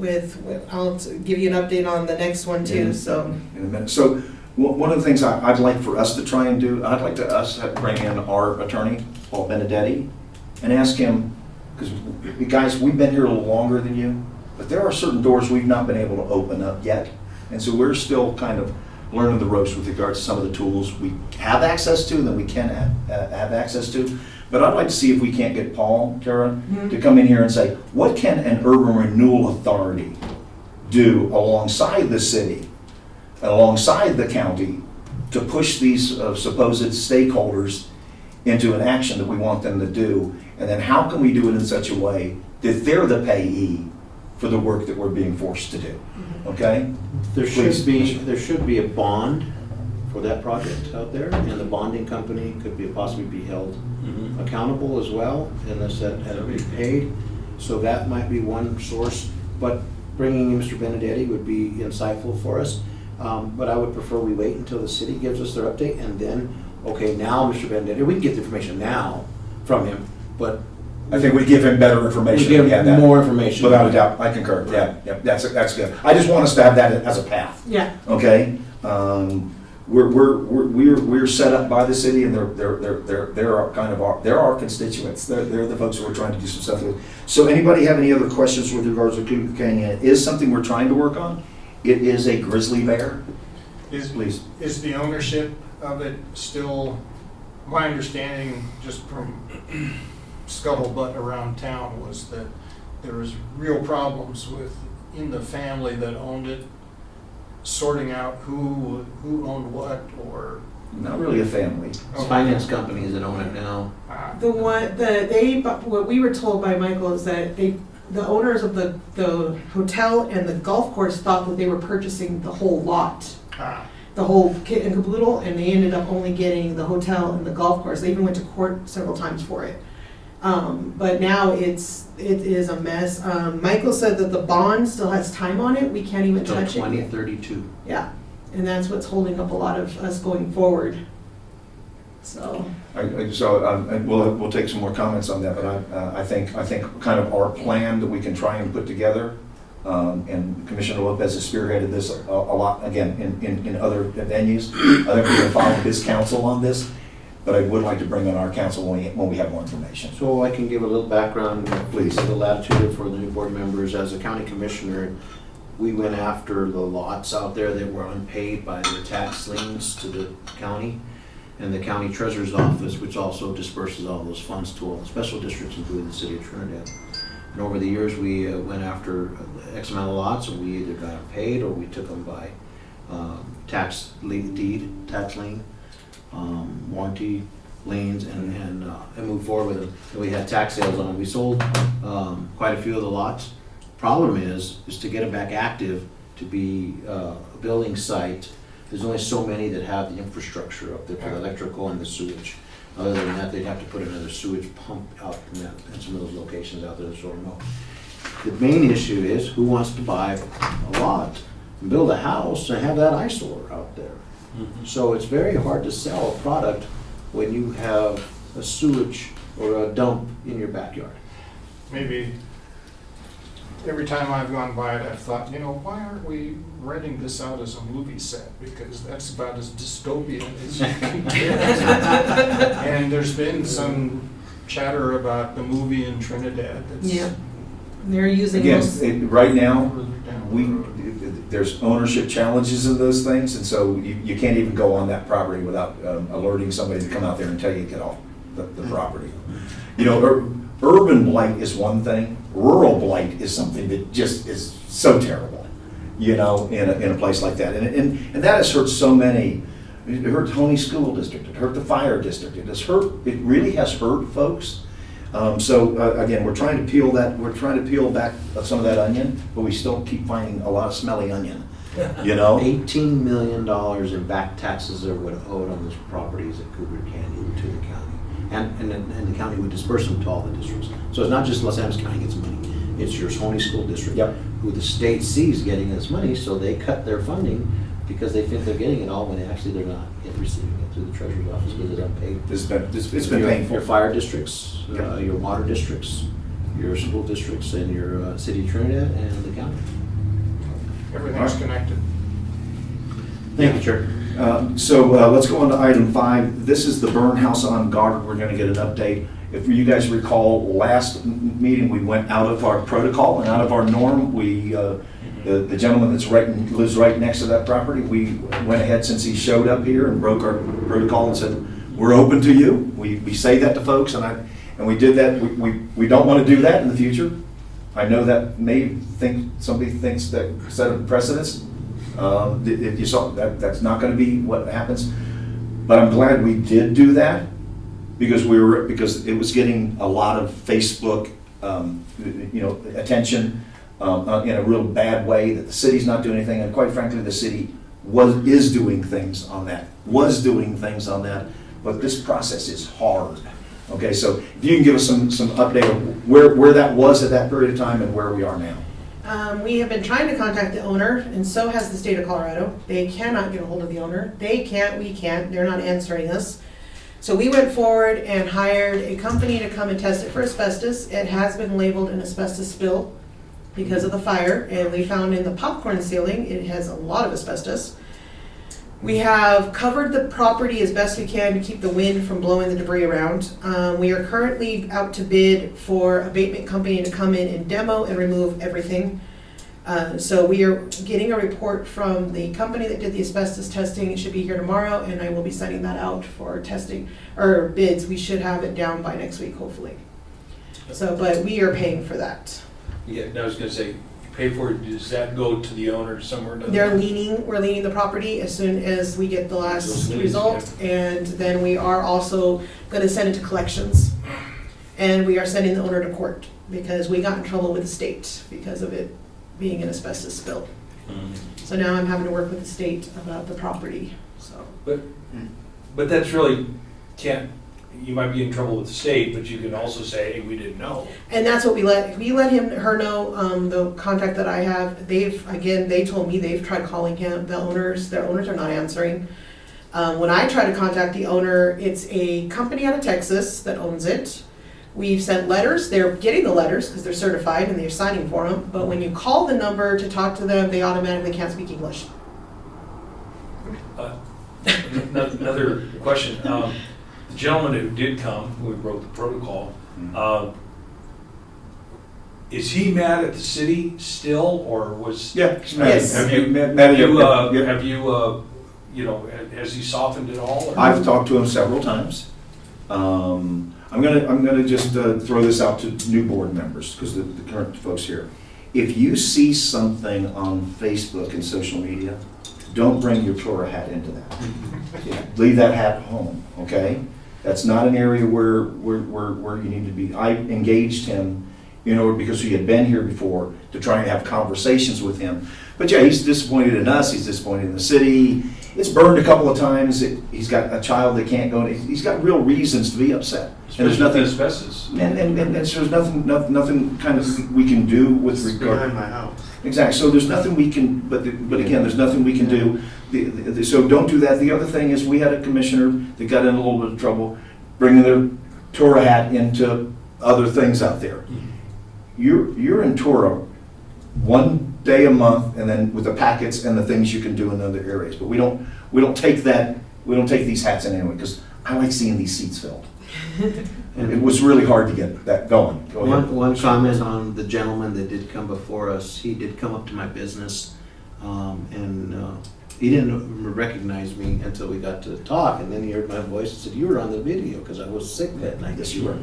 I'll give you an update on the next one too, so. In a minute. So one of the things I'd like for us to try and do, I'd like us to bring in our attorney, Paul Benedetti, and ask him, because guys, we've been here a little longer than you, but there are certain doors we've not been able to open up yet. And so we're still kind of learning the ropes with regards to some of the tools we have access to and that we can have access to. But I'd like to see if we can't get Paul, Tara, to come in here and say, what can an urban renewal authority do alongside the city, alongside the county, to push these supposed stakeholders into an action that we want them to do? And then how can we do it in such a way that they're the payee for the work that we're being forced to do? Okay? There Please, should be a bond for that project out there, and the bonding company could possibly be held accountable as well, unless that had to be paid. So that might be one source, but bringing in Mr. Benedetti would be insightful for us. But I would prefer we wait until the city gives us their update, and then, okay, now Mr. Benedetti, we can get the information now from him, but I think we give him better information. we if give have that. more information. Without a doubt, I concur. Yeah, that's good. I just want us to have that as a path. Yeah. Okay, we're set up by the city, and they're our constituents. They're the folks who we're trying to do some stuff with. So, anybody have any other questions with regards to Cougar Canyon? It is something we're trying to work on. It is a grizzly bear. Please. Is the ownership of it still, my understanding, just from scuttlebutt around town, was that there was real problems in the family that owned it, sorting out who owned what, or Not really a family. It's finance companies that own it now. What we were told by Michael is that the owners of the hotel and the golf course thought that they were purchasing the whole lot, the whole kit and caboodle, and they ended up only getting the hotel and the golf course. They even went to court several times for it. But now it is a mess. Michael said that the bond still has time on it. We can't even Until touch it. 2032. Yeah, and that's what's holding up a lot of us going forward. So. We'll take some more comments on that, but I think kind of our plan that we can try and put together, and Commissioner Lopez has spearheaded this a lot, again, in other venues. I think we're going to follow his counsel on this, but I would like to bring on our counsel when we have more information. So I can give a little background, Please. a little latitude for the new board members. As a county commissioner, we went after the lots out there that were unpaid by their tax liens to the county, and the county treasurer's office, which also disperses all those funds to all the special districts, including the city of Trinidad. And over the years, we went after X amount of lots, and we either got them paid or we took them by tax lien, warranty liens, and moved forward with them. And we had tax sales on them. We sold quite a few of the lots. Problem is to get them back active to be a building site. There's only so many that have the infrastructure up there for the electrical and the sewage. Other than that, they'd have to put another sewage pump out in some of those locations out there, so remote. The main issue is who wants to buy a lot and build a house and have that eyesore out there. So it's very hard to sell a product when you have a sewage or a dump in your backyard. maybe every time I've gone by it, I've thought, why aren't we renting this out as a movie set? Because that's about as dystopian as you can get. And there's been some chatter about the movie in Trinidad that's Yeah. They're using Again, those. right now, further down the road. there's ownership challenges in those things, and so you can't even go on that property without alerting somebody to come out there and tell you to get off the property. Urban blight is one thing. Rural blight is something that just is so terrible, in a place like that. And that has hurt so many. It hurt Honey School District. It hurt the fire district. It really has hurt folks. Again, we're trying to peel back some of that onion, but we still keep finding a lot of smelly onion. $18 million in back taxes are what owed on those properties at Cooper Canyon to the county. And the county would disperse them to all the districts. So it's not just Los Angeles County gets money, it's your Honey School District, Yep. who the state sees getting this money, so they cut their funding because they think they're getting it all when actually they're not receiving it through the treasurer's office because it's unpaid. It's been painful. Your fire districts, Yep. your water districts, your school districts, and your city of Trinidad and the county. Everything's connected. Thank you, Chair. Let's go on to item 5. This is the burn house on Goddard. We're going to get an update. If you guys recall, last meeting, we went out of our protocol and out of our norm. The gentleman lives right next to that property, we went ahead, since he showed up here and broke our protocol and said, we're open to you. We say that to folks, and we did that. We don't want to do that in the future. I know that somebody thinks that set of precedents. If you saw that's not going to be what happens. But I'm glad we did do that because it was getting a lot of Facebook, attention in a real bad way. That the city's not doing anything, and quite frankly, the city is doing things on that. But this process is hard. Okay, so if you can give us some update of where that was at that period of time and where we are now. We have been trying to contact the owner, and so has the state of Colorado. They cannot get a hold of the owner. They can't, we can't, they're not answering us. So we went forward and hired a company to come and test it for asbestos. It has been labeled an asbestos spill because of the fire, and we found in the popcorn ceiling, it has a lot of asbestos. We have covered the property as best we can to keep the wind from blowing the debris around. We are currently out to bid for a abatement company to come in and demo and remove everything. So we are getting a report from the company that did the asbestos testing. It should be here tomorrow, and I will be sending that out for testing or bids. We should have it down by next week, hopefully. But we are paying for that. Yeah, I was gonna say, you pay for it, does that go to the owner somewhere? We're leaning the property as soon as we get the last Those liens, result, and then we are also gonna send it to collections. And we are sending the owner to court, because we got in trouble with the state because of it being an asbestos spill. So now I'm having to work with the state about the property, so. But that's really, you might be in trouble with the state, but you can also say, hey, we didn't know. And that's what we let her know, the contact that I have. They told me they've tried calling him, their owners are not answering. When I try to contact the owner, it's a company out of Texas that owns it. We've sent letters, they're getting the letters because they're certified and they're signing for them, but when you call the number to talk to them, they automatically can't speak English. Another question, the gentleman who did come, who broke the protocol, is he mad at the city still, or was? Yeah. Yes. Has he softened at all? or- I've talked to him several times. I'm gonna just throw this out to new board members, because the current folks here. If you see something on Facebook and social media, don't bring your TURA hat into that. Leave that hat home, okay? That's not an area where you need to be. I engaged him, because he had been here before, to try and have conversations with him. But yeah, he's disappointed in us, he's disappointed in the city. It's burned a couple of times. He's got a child that can't go. He's got real reasons to be upset. And there's nothing. Asbestos. And so there's nothing kind of we can do with It's regard. behind my house. Exactly. So there's nothing we can. But again, there's nothing we can do. So don't do that. The other thing is, we had a commissioner that got in a little bit of trouble bringing their TURA hat into other things out there. You're in TURA one day a month, and then with the packets and the things you can do in other areas. But we don't take these hats in anyway, because I like seeing these seats filled. And it was really hard to get that going. Go ahead. One comment on the gentleman that did come before us. He did come up to my business, and he didn't recognize me until we got to talk, and then he heard my voice and said, "You were on the video," because I was sick that night. Yes, you were.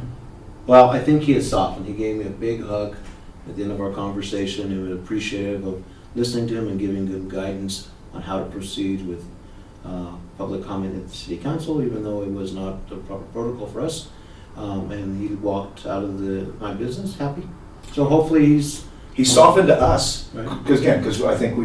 Well, I think he had softened. He gave me a big hug at the end of our conversation, and was appreciative of listening to him and giving good guidance on how to proceed with public comment at the city council, even though it was not the proper protocol for us. And he walked out of my business happy. So hopefully He softened to us, Right. because I think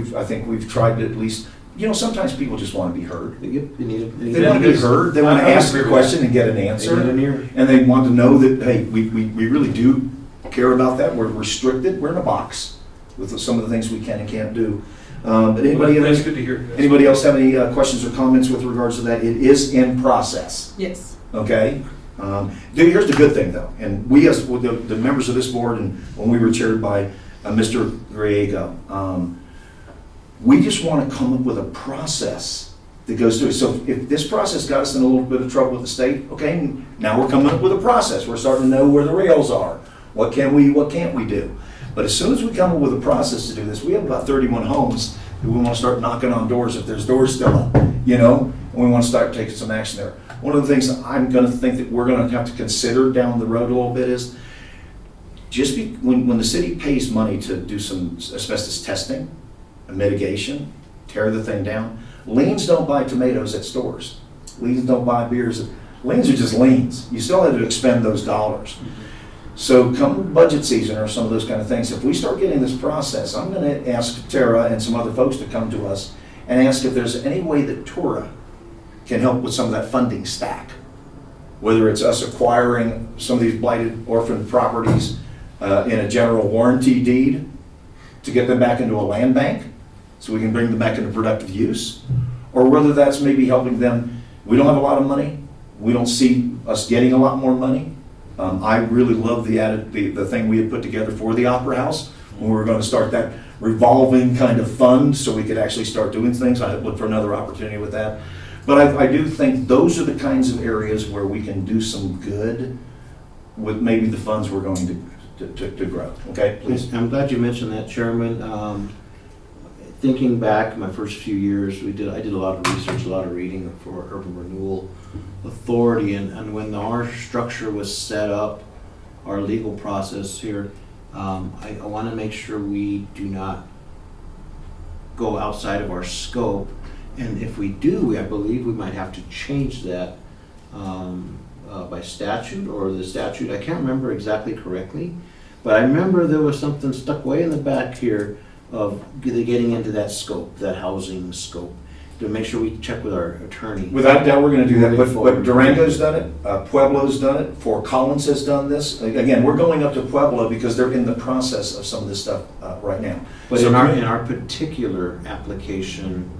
we've tried to at least, sometimes people just want to be heard. They need They want to be heard, they want to I ask agree a with question and get an They answer. need an ear. And they want to know that, hey, we really do care about that. We're restricted, we're in a box with some of the things we can and can't do. But That's good to hear. anybody else have any questions or comments with regards to that? It is in process, Yes. okay? Here's the good thing though, and we as the members of this board, and when we were chaired by Mr. Griego, we just want to come up with a process that goes through. So if this process got us in a little bit of trouble with the state, okay, now we're coming up with a process. We're starting to know where the rails are. What can't we do? But as soon as we come up with a process to do this, we have about 31 homes that we want to start knocking on doors if there's doors still up, and we want to start taking some action there. One of the things that I'm going to think that we're going to have to consider down the road a little bit is when the city pays money to do some asbestos testing and mitigation, tear the thing down, liens don't buy tomatoes at stores. Liens don't buy beers. Liens are just liens. You still have to expend those dollars. So come budget season or some of those kind of things, if we start getting this process, I'm going to ask TURA and some other folks to come to us and ask if there's any way that TURA can help with some of that funding stack. Whether it's us acquiring some of these blighted orphan properties in a general warranty deed to get them back into a land bank so we can bring them back into productive use, or whether that's maybe helping them. We don't have a lot of money. We don't see us getting a lot more money. I really love the thing we had put together for the Opera House when we were going to start that revolving kind of fund so we could actually start doing things. I look for another opportunity with that. But I do think those are the kinds of areas where we can do some good with maybe the funds we're going to grow. Okay, please. I'm glad you mentioned that, Chairman. Thinking back my first few years, I did a lot of research, a lot of reading for Urban Renewal Authority, and when our structure was set up, our legal process here, I want to make sure we do not go outside of our scope. And if we do, I believe we might have to change that by statute or the statute. I can't remember exactly correctly, but I remember there was something stuck way in the back here of getting into that scope, that housing scope, to make sure we check with our attorney. Without doubt, we're going to do that. Moving But forward. Durango's done it. Pueblo's done it. Fort Collins has done this. Again, we're going up to Pueblo because they're in the process of some of this stuff right now. But So in our particular application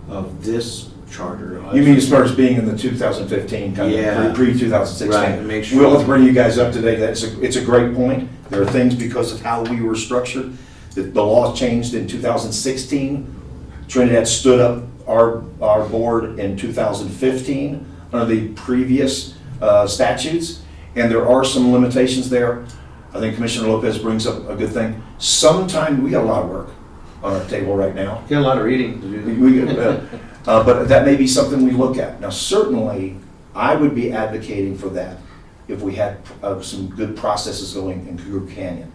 of this charter. you mean as far as being in the 2015 kind Yeah. of pre-2016? Right, and make sure- We'll have to bring you guys up to date. It's a great point. There are things because of how we were structured. The law changed in 2016. Trinidad stood up our board in 2015 under the previous statutes, and there are some limitations there. I think Commissioner Lopez brings up a good thing. Sometimes we got a lot of work on our table right now. Got a lot of reading to do. But that may be something we look at. Now, certainly, I would be advocating for that if we had some good processes going in Cougar Canyon.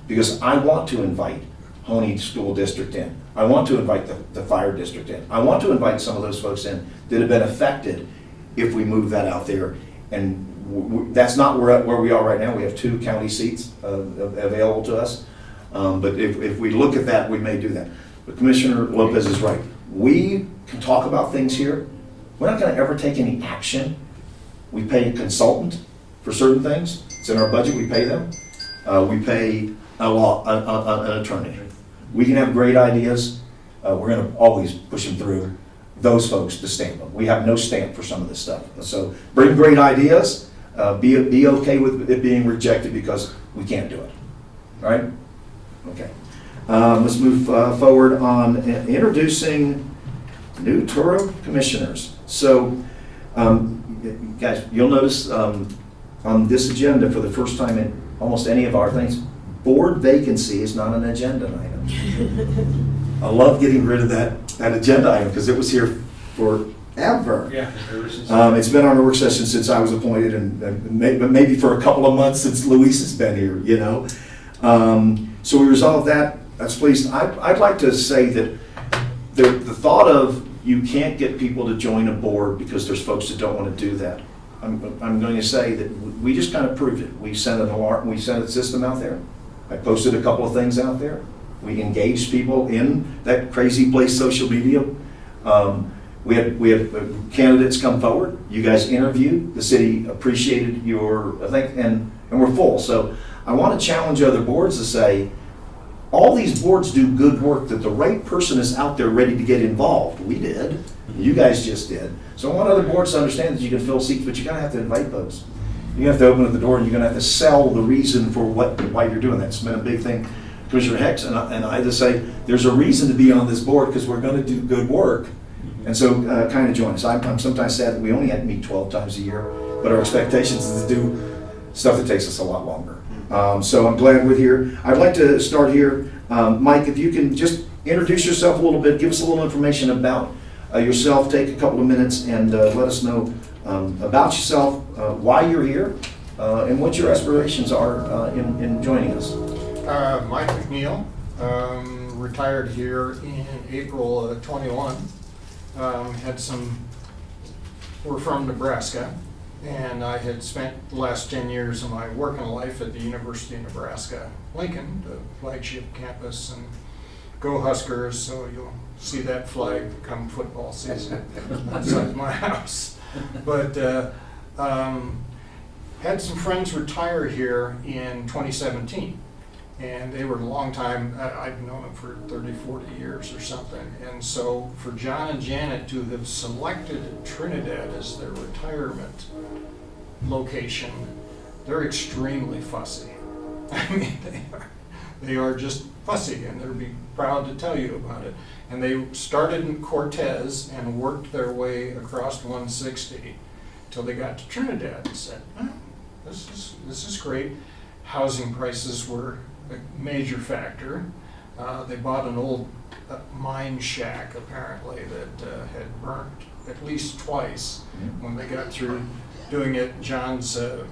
Because I want to invite Honey School District in. I want to invite the fire district in. I want to invite some of those folks in that have been affected if we move that out there. And that's not where we are right now. We have 2 county seats available to us. But if we look at that, we may do that. But Commissioner Lopez is right. We can talk about things here. We're not going to ever take any action. We pay a consultant for certain things. It's in our budget. We pay them. We pay an attorney. We can have great ideas. We're going to always push them through those folks to stamp them. We have no stamp for some of this stuff. So bring great ideas. Be okay with it being rejected because we can't do it. All right? Okay. Let's move forward on introducing new TURA commissioners. So, guys, you'll notice on this agenda for the first time in almost any of our things, board vacancy is not an agenda item. I love getting rid of that agenda item because it was here forever. Yeah. It's been on our work session since I was appointed, and maybe for a couple of months since Luis has been here, you know. So we resolved that. That's pleased. I'd like to say that the thought of you can't get people to join a board because there's folks that don't want to do that. I'm going to say that we just kind of proved it. We sent an alarm, we sent a system out there. I posted a couple of things out there. We engaged people in that crazy place, social media. We had candidates come forward. You guys interviewed. The city appreciated your, I think, and we're full. So I want to challenge other boards to say, all these boards do good work, that the right person is out there ready to get involved. We did. You guys just did. So I want other boards to understand that you can fill seats, but you're going to have to invite folks. You have to open up the door, and you're going to have to sell the reason for why you're doing that. It's been a big thing. Commissioner Hex and I just say, there's a reason to be on this board because we're going to do good work. And so kind of join us. I'm sometimes sad that we only had to meet 12 times a year, but our expectations is to do stuff that takes us a lot longer. So I'm glad we're here. I'd like to start here. Mike, if you can just introduce yourself a little bit, give us a little information about yourself, take a couple of minutes and let us know about yourself, why you're here, and what your aspirations are in joining us. Mike McNeil, retired here in April 21. We're from Nebraska, and I had spent the last 10 years of my working life at the University of Nebraska, Lincoln, the flagship campus, and go Huskers, so you'll see that flag come football season outside my house. But had some friends retire here in 2017. And they were a long time, I've known them for 30, 40 years or something. And so for John and Janet to have selected Trinidad as their retirement location, they're extremely fussy. I mean, they are just fussy, and they'll be proud to tell you about it. And they started in Cortez and worked their way across 160 till they got to Trinidad and said, oh, this is great. Housing prices were a major factor. They bought an old mine shack, apparently, that had burnt at least twice when they got through doing it. John's they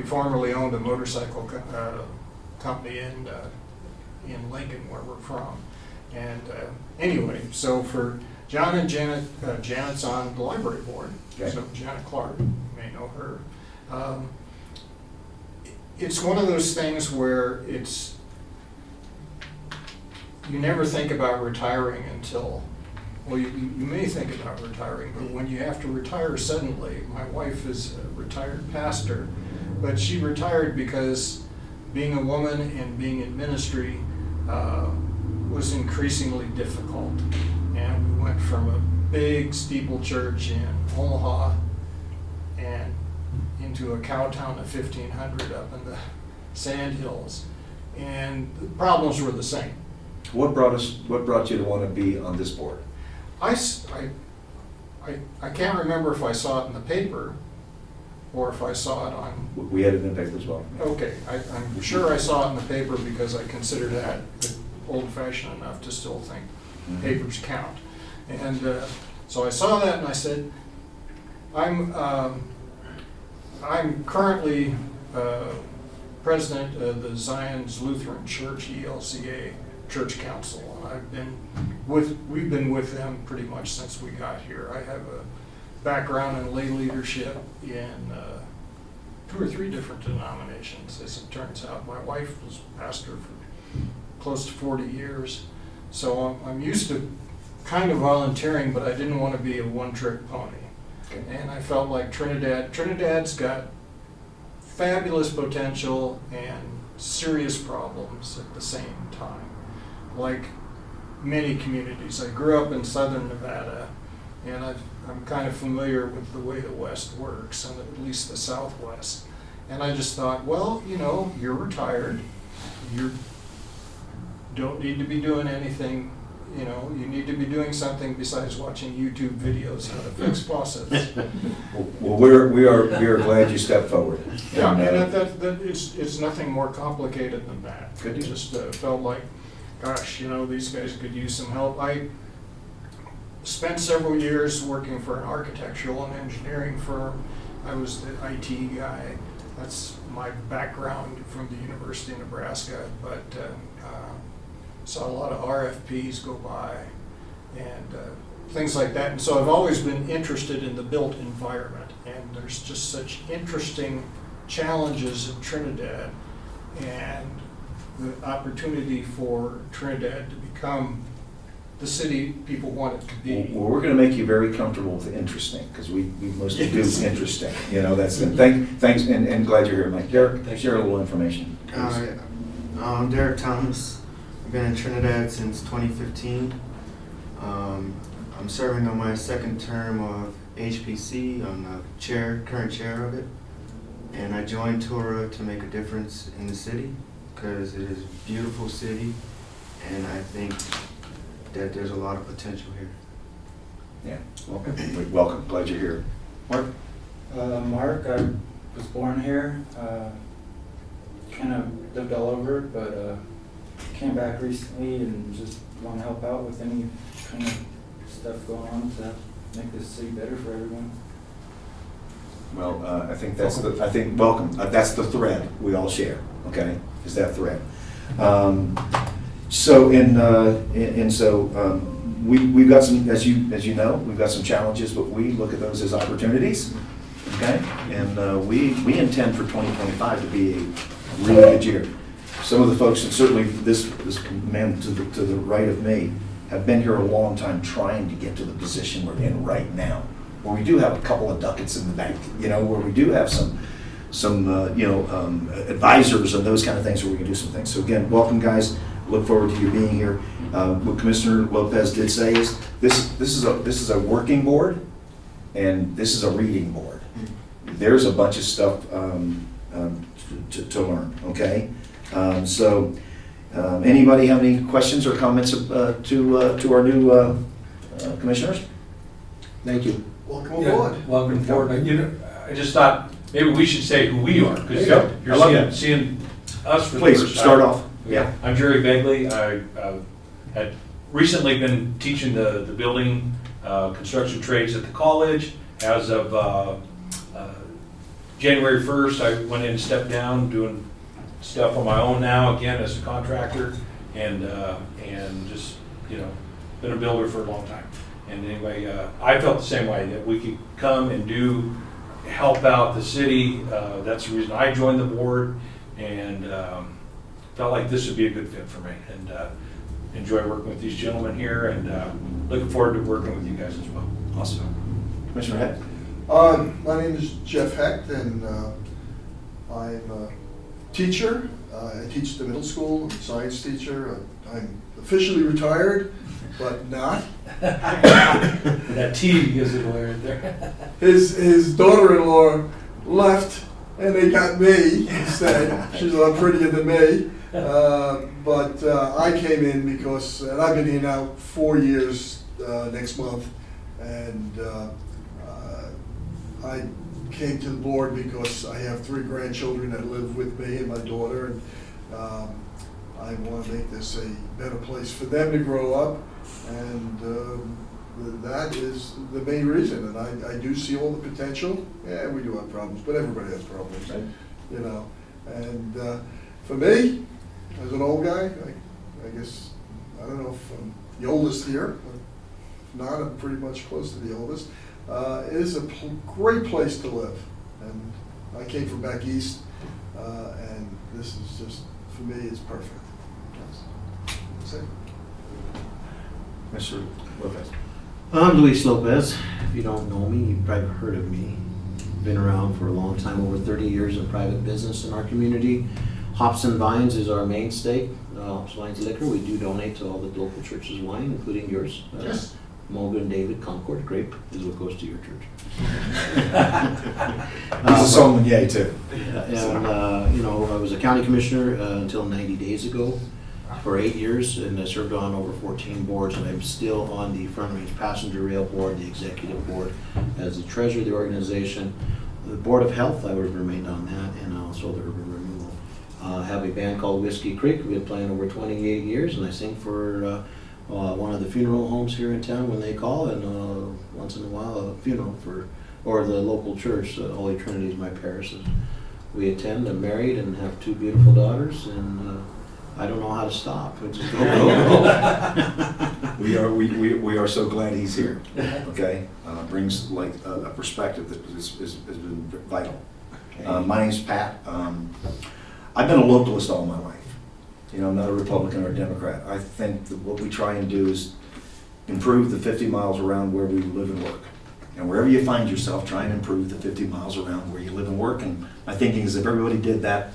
formerly owned a motorcycle company in Lincoln, where we're from. And anyway, so for John and Janet, Janet's on the library board, okay. So Janet Clark, you may know her. It's one of those things where you never think about retiring until, well, you may think about retiring, but when you have to retire suddenly, my wife is a retired pastor, but she retired because being a woman and being in ministry was increasingly difficult. And we went from a big steeple church in Omaha and into a cow town of 1,500 up in the Sand Hills, and the problems were the same. What brought you to want to be on this board? I can't remember if I saw it in the paper or if I saw it on... We had it in the paper as well. Okay, I'm sure I saw it in the paper because I consider that old-fashioned enough to still think papers count. And so I saw that and I said, I'm currently president of the Zion's Lutheran Church, ELCA Church Council, and we've been with them pretty much since we got here. I have a background in lay leadership in 2 or 3 different denominations, as it turns out. My wife was pastor for close to 40 years, so I'm used to kind of volunteering, but I didn't want to be a one-trick pony. And I felt like Trinidad's got fabulous potential and serious problems at the same time, like many communities. I grew up in southern Nevada, and I'm kind of familiar with the way the West works, and at least the Southwest. And I just thought, well, you're retired, you don't need to be doing anything, you need to be doing something besides watching YouTube videos how to fix faucets. Well, we are glad you stepped forward. Yeah, And, and it's nothing more complicated than that. Good. It just felt like, gosh, these guys could use some help. I spent several years working for an architectural and engineering firm. I was the IT guy. That's my background from the University of Nebraska, but saw a lot of RFPs go by and things like that. And so I've always been interested in the built environment, and there's just such interesting challenges in Trinidad, and the opportunity for Trinidad to become the city people want it to be. Well, we're going to make you very comfortable with interesting, because we mostly do interesting. That's thanks, and glad you're here, Mike. Derek, share a little information. I'm Derek Thomas. I've been in Trinidad since 2015. I'm serving on my second term of HPC. I'm the current chair of it. And I joined TURA to make a difference in the city, because it is a beautiful city, and I think that there's a lot of potential here. Yeah, welcome. Glad you're here. Mark? Mark, I was born here, kind of lived all over, but came back recently and just want to help out with any kind of stuff going on to make this city better for everyone. Well, I think welcome. That's the thread we all share. Okay, is that thread? We've got some, as you know, we've got some challenges, but we look at those as opportunities. Okay, and we intend for 2025 to be a really good year. Some of the folks, and certainly this man to the right of me, have been here a long time trying to get to the position we're in right now, where we do have a couple of ducats in the bank, where we do have some advisors and those kind of things where we can do some things. So again, welcome, guys. Look forward to you being here. What Commissioner Lopez did say is this is a working board, and this is a reading board. There's a bunch of stuff to learn. Okay, anybody have any questions or comments to our new commissioners? Thank you. Welcome aboard. Welcome aboard. I just thought maybe we should say who we are, because There you go. I love you're that. seeing us for the Please first time. start off. Yeah. I'm Jerry Begley. I had recently been teaching the building construction trades at the college. As of January 1st, I went in and stepped down, doing stuff on my own now, again as a contractor, and just been a builder for a long time. And anyway, I felt the same way, that we could come and help out the city. That's the reason I joined the board, and felt like this would be a good fit for me, and enjoy working with these gentlemen here, and looking forward to working with you guys as well. Awesome. Commissioner Heck? My name is Jeff Hecht, and I'm a teacher. I teach the middle school. I'm a science teacher. I'm officially retired, but not. That T gives it away right there. His daughter-in-law left, and they got me instead. She's a lot prettier than me. But I came in because, and I've been here now 4 years next month, and I came to the board because I have 3 grandchildren that live with me and my daughter, and I want to make this a better place for them to grow up, and that is the main reason. And I do see all the potential. Yeah, we do have problems, but everybody has problems, Right. And for me, as an old guy, I guess, I don't know if I'm the oldest here, but if not, I'm pretty much close to the oldest. It is a great place to live, and I came from back east, and this is just, for me, it's perfect. That's it. Mr. Lopez? I'm Luis Lopez. If you don't know me, you've probably heard of me. Been around for a long time, over 30 years in private business in our community. Hops and Vines is our mainstay. Hops and Vines Liquor. We do donate to all the local churches' wine, including yours. Yes. Morgan David Concord. Grape is what goes to your church. He's a sommelier too. And, I was a county commissioner until 90 days ago for 8 years, and I served on over 14 boards, and I'm still on the Front Range Passenger Rail Board, the executive board, as the treasurer of the organization. The Board of Health, I would remain on that, and also the Urban Renewal. I have a band called Whiskey Creek. We've been playing over 28 years, and I sing for one of the funeral homes here in town when they call, and once in a while a funeral or the local church, Holy Trinity is my parish. We attend. I'm married and have 2 beautiful daughters, and I don't know how to stop. It's just go, go, go. We are so glad he's here. Okay, brings like a perspective that has been vital. My name's Pat. I've been a localist all my life. Not a Republican or a Democrat. I think that what we try and do is improve the 50 miles around where we live and work. And wherever you find yourself, try and improve the 50 miles around where you live and work. And my thinking is if everybody did that,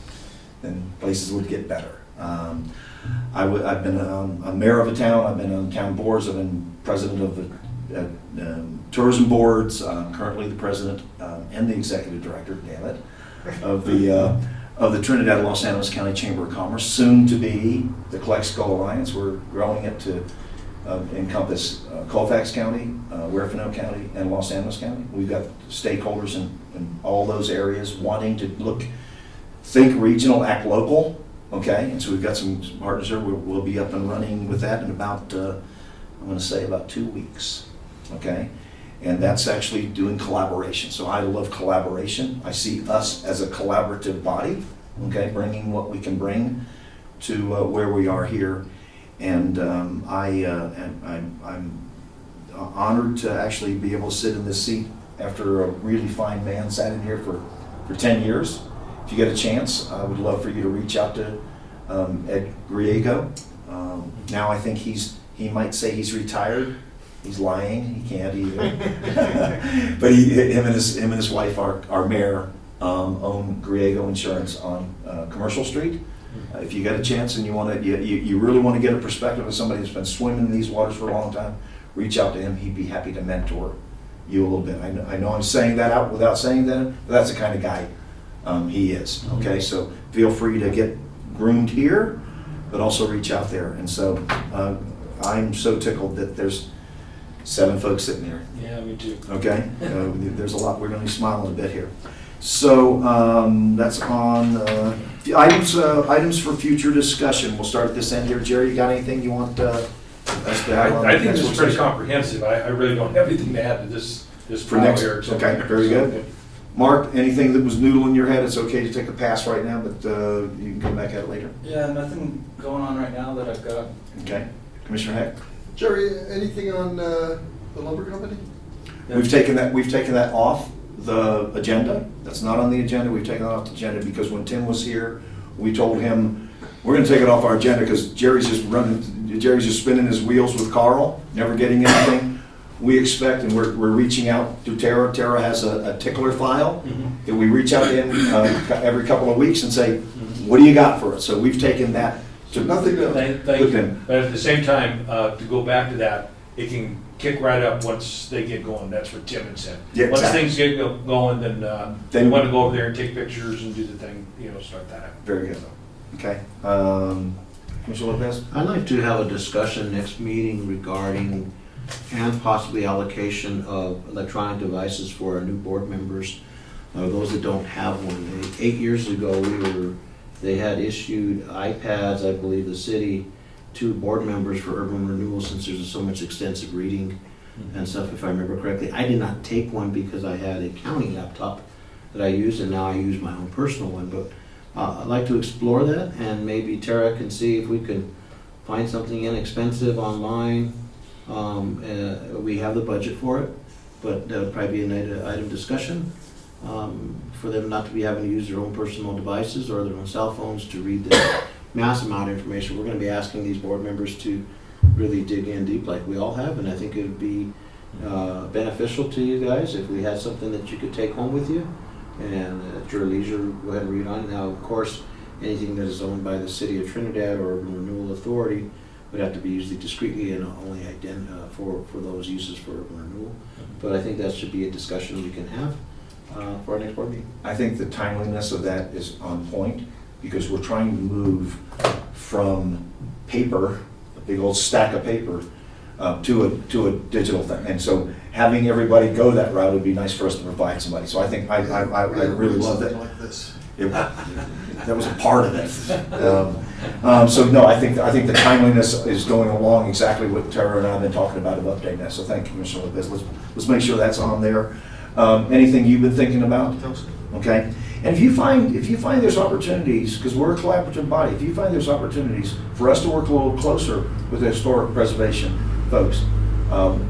then places would get better. I've been a mayor of a town. I've been on town boards. I've been president of the tourism boards. I'm currently the president and the executive director, damn it, of the Trinidad Los Angeles County Chamber of Commerce, soon to be the Calexico Alliance. We're growing it to encompass Colfax County, Huerfano County, and Los Angeles County. We've got stakeholders in all those areas wanting to think regional, act local. Okay, and so we've got some partners there. We'll be up and running with that in about, I'm going to say about 2 weeks. Okay, and that's actually doing collaboration. So I love collaboration. I see us as a collaborative body. Okay, bringing what we can bring to where we are here, and I'm honored to actually be able to sit in this seat after a really fine man sat in here for 10 years. If you get a chance, I would love for you to reach out to Ed Griego. Now I think he might say he's retired. He's lying. He can't either. But him and his wife, our mayor, own Griego Insurance on Commercial Street. If you get a chance and you really want to get a perspective of somebody that's been swimming in these waters for a long time, reach out to him. He'd be happy to mentor you a little bit. I know I'm saying that out without saying that, but that's the kind of guy he is. Okay, so feel free to get groomed here, but also reach out there. And so I'm so tickled that there's 7 folks sitting here. Yeah, me too. Okay, there's a lot. We're going to be smiling a bit here. So that's on the items for future discussion. We'll start at this end here. Jerry, you got anything you want us to have on? I think this is pretty comprehensive. I really don't have anything to add to this for next year. Okay, very good. Mark, anything that was noodling in your head, it's okay to take a pass right now, but you can come back at it later. Yeah, nothing going on right now that I've got. Okay. Commissioner Heck? Jerry, anything on the lumber company? We've taken that off the agenda. That's not on the agenda. We've taken it off the agenda because when Tim was here, we told him, we're gonna take it off our agenda because Jerry's just spinning his wheels with Carl, never getting anything. We expect, and we're reaching out to TURA. TURA has a tickler file that we reach out to him every couple of weeks and say, what do you got for us? So we've taken that to Nothing else. Thank with you. him. But at the same time, to go back to that, it can kick right up once they get going. That's what Tim had said. Yeah, once exactly. things get going, then we want to go over there and take pictures and do the thing, start that up. Very good. Okay. Commissioner Lopez? I'd like to have a discussion next meeting regarding and possibly allocation of electronic devices for our new board members, those that don't have one. 8 years ago, they had issued iPads, I believe, the city, to board members for Urban Renewal, since there's so much extensive reading and stuff, if I remember correctly. I did not take one because I had a county laptop that I used, and now I use my own personal one. But I'd like to explore that, and maybe Tara can see if we can find something inexpensive online. We have the budget for it, but that would probably be an item discussion for them not to be having to use their own personal devices or their own cell phones to read the mass amount of information. We're going to be asking these board members to really dig in deep like we all have, and I think it would be beneficial to you guys if we had something that you could take home with you and at your leisure go ahead and read on. Now, of course, anything that is owned by the City of Trinidad or Urban Renewal Authority would have to be used discreetly and only for those uses for renewal. But I think that should be a discussion we can have for our next board meeting. I think the timeliness of that is on point, because we're trying to move from paper, a big old stack of paper, to a digital thing. And so having everybody go that route would be nice for us to provide somebody. So I think I really love that. Like this. That was a part of it. So no, I think the timeliness is going along exactly what Tara and I have been talking about updating that. So thank you, Commissioner Lopez. Let's make sure that's on there. Anything you've been thinking about? Okay. And if you find there's opportunities, because we're a collaborative body, if you find there's opportunities for us to work a little closer with the historic preservation folks,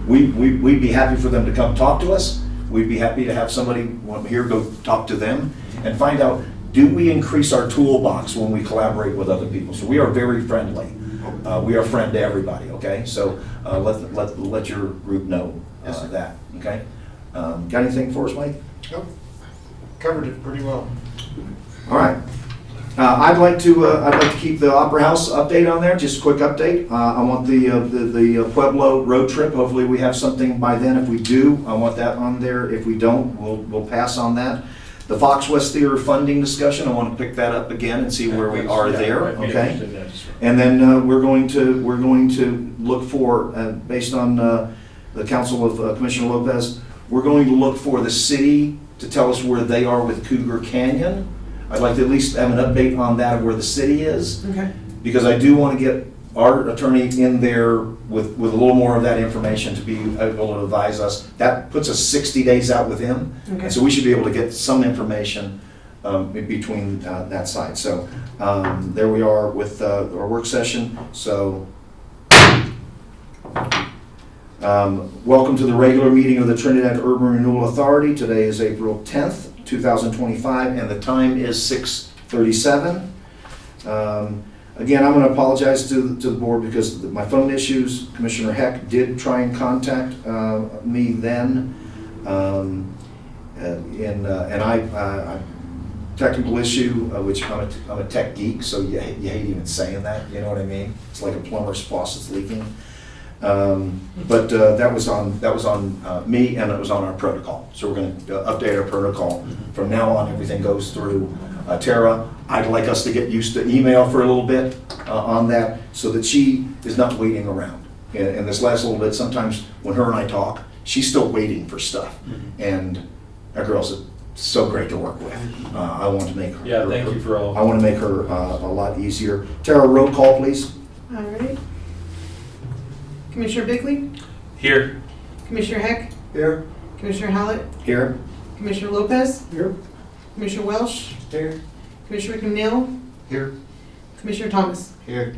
we'd be happy for them to come talk to us. We'd be happy to have somebody here go talk to them and find out, do we increase our toolbox when we collaborate with other people? So we are very friendly. We are a friend to everybody, okay? So let your group know that, okay? Got anything for us, Mike? Nope. Covered it pretty well. All right. I'd like to keep the Opera House update on there, just a quick update. I want the Pueblo road trip. Hopefully we have something by then. If we do, I want that on there. If we don't, we'll pass on that. The Fox West Theater funding discussion, I want to pick that up again and see where we are there, okay? And then we're going to look for, based on the counsel of Commissioner Lopez, we're going to look for the city to tell us where they are with Cougar Canyon. I'd like to at least have an update on that of where the city is. Okay. Because I do want to get our attorney in there with a little more of that information to be able to advise us. That puts us 60 days out with him. Okay. And so we should be able to get some information in between that side. So there we are with our work session. So welcome to the regular meeting of the Trinidad Urban Renewal Authority. Today is April 10th, 2025, and the time is 6:37. Again, I'm going to apologize to the board because of my phone issues. Commissioner Heck did try and contact me then, and I technical issue, which I'm a tech geek, so you hate even saying that. You know what I mean? It's like a plumber's faucet's leaking. But that was on me, and it was on our protocol. So we're going to update our protocol. From now on, everything goes through Tara. I'd like us to get used to email for a little bit on that, so that she is not waiting around. And this last little bit, sometimes when her and I talk, she's still waiting for stuff. And that girl's so great to work with. I want to make her. Yeah, thank you for all. I want to make her a lot easier. Tara, roll call, please. All right. Commissioner Bigley? Here. Commissioner Heck? Here? Commissioner Hallett? Here. Commissioner Lopez? Here. Commissioner Welsh? Here. Commissioner McNeil? Here. Commissioner Thomas? Here.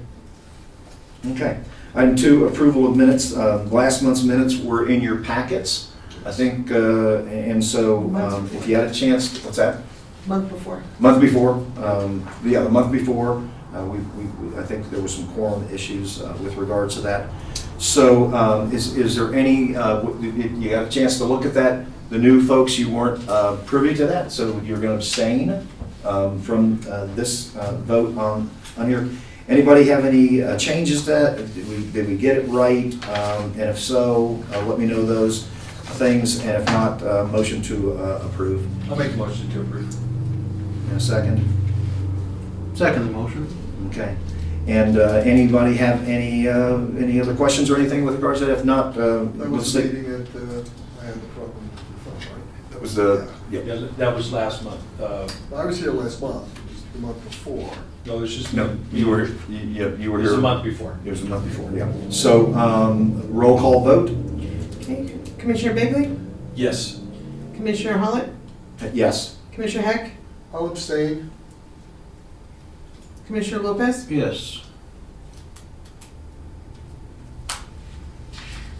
Okay. Item 2, approval of minutes. Last month's minutes were in your packets, I think, and so if you had a chance, what's that? Month before. Month before, yeah, the month before, I think there were some quorum issues with regards to that. So is there any, you got a chance to look at that? The new folks, you weren't privy to that, so you're going to abstain from this vote on here. Anybody have any changes to that? Did we get it right? And if so, let me know those things, and if not, motion to approve. I'll make a motion to approve. In a second. Second the motion. Okay. And anybody have any other questions or anything with regards to that? If not, That let's was see. meeting at, I had the problem with the phone, right? That was the, Yeah, that was last month. I was here last month, it was the month before. No, it's just. no, you were here. It was a month before. It was a month before, yeah. So, roll call vote? Okay. Commissioner Bigley? Yes. Commissioner Hallett? Yes. Commissioner Heck? I'll abstain. Commissioner Lopez? Yes.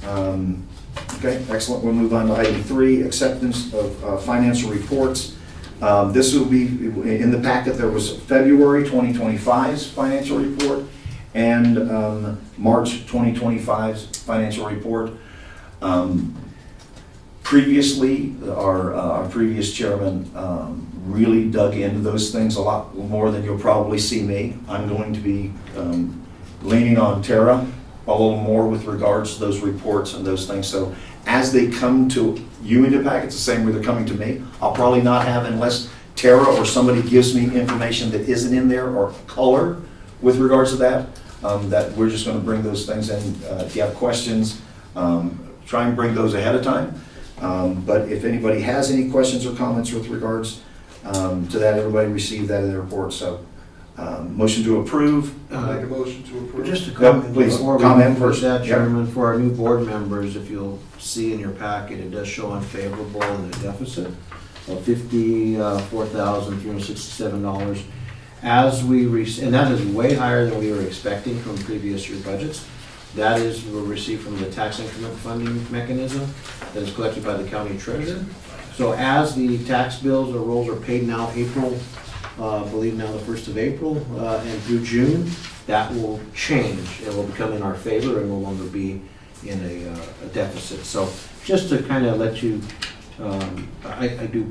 Okay, excellent. We'll move on to item 3, acceptance of financial reports. This will be, in the packet, there was February 2025's financial report and March 2025's financial report. Previously, our previous chairman really dug into those things a lot more than you'll probably see me. I'm going to be leaning on TURA a little more with regards to those reports and those things. So as they come to you in the packets, the same way they're coming to me, I'll probably not have, unless TURA or somebody gives me information that isn't in there or color with regards to that, that we're just gonna bring those things in. If you have questions, try and bring those ahead of time. But if anybody has any questions or comments with regards to that, everybody received that in the report. So motion to approve. Make a motion to approve. Just a Yeah, comment please, before we comment move first. that, Yeah. Chairman, for our new board members, if you'll see in your packet, it does show unfavorable in the deficit of $54,367. As we, and that is way higher than we were expecting from previous year budgets. That is, we received from the tax increment funding mechanism that is collected by the county treasurer. So as the tax bills or rolls are paid now, April, I believe now the 1st of April, and through June, that will change. It will become in our favor and no longer be in a deficit. So just to kind of let you, I do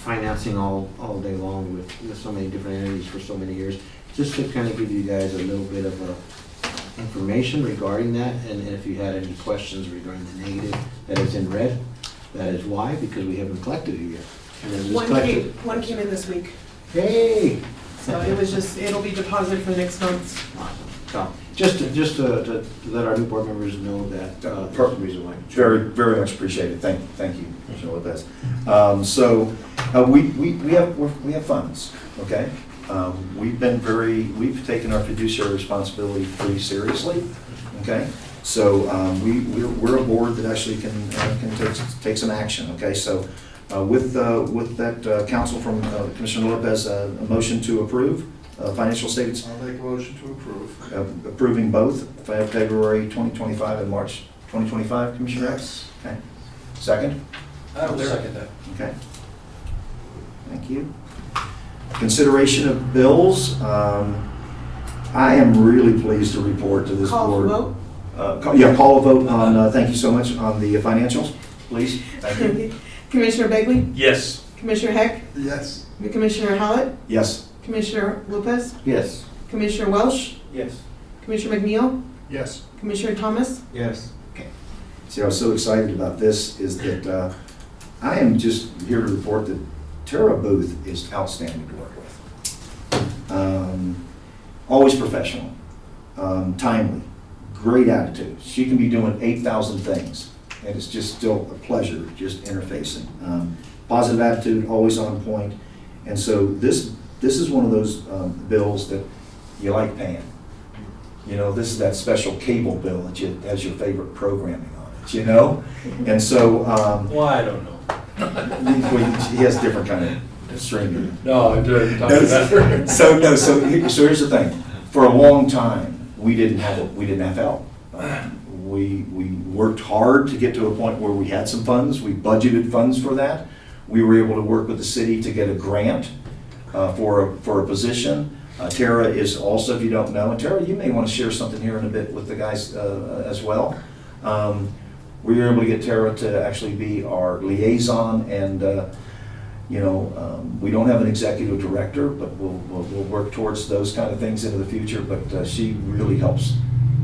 financing all day long with so many different entities for so many years, just to kind of give you guys a little bit of information regarding that, and if you had any questions regarding the negative that is in red, that is why, because we haven't collected it yet. And then it's collected. One came in this week, Hey! so it was just, it'll be deposited for next month. So, just to let our new board members know that, that's the reason why. Very, very much appreciated. Thank you, Commissioner Lopez. So we have funds, okay? We've taken our fiduciary responsibility pretty seriously, okay? So we're a board that actually can take some action, okay? So with that counsel from Commissioner Lopez, a motion to approve financial statements, I'll make a motion to approve. approving both February 2025 and March 2025, Commissioner? Yes. Okay. Second? I will second that. Okay. Thank you. Consideration of bills. I am really pleased to report to this Call for board. vote. Call a vote on, thank you so much, on the financials, please. Thank you. Commissioner Begley, Yes. Commissioner Heck, Yes. Commissioner Hallett, Yes. Commissioner Lopez, Yes. Commissioner Welsh, Yes. Commissioner McNeil, Yes. Commissioner Thomas. Yes. See, I was so excited about this is that I am just here to report that Tara Booth is outstanding to work with. Always professional, timely, great attitude. She can be doing 8,000 things, and it's just still a pleasure just interfacing. Positive attitude, always on point. And so this is one of those bills that you like paying. You know, this is that special cable bill that has your favorite programming on it, you know? And so, Well, I don't know. he has different kind of streaming. No, I didn't talk about So here's the thing. For a long time, we didn't have help. We worked hard to get to a point where we had some funds. We budgeted funds for that. We were able to work with the city to get a grant for a position. Tara is also, if you don't know, and Tara, you may want to share something here in a bit with the guys as well. We were able to get Tara to actually be our liaison, and we don't have an executive director, but we'll work towards those kind of things into the future. But she really helps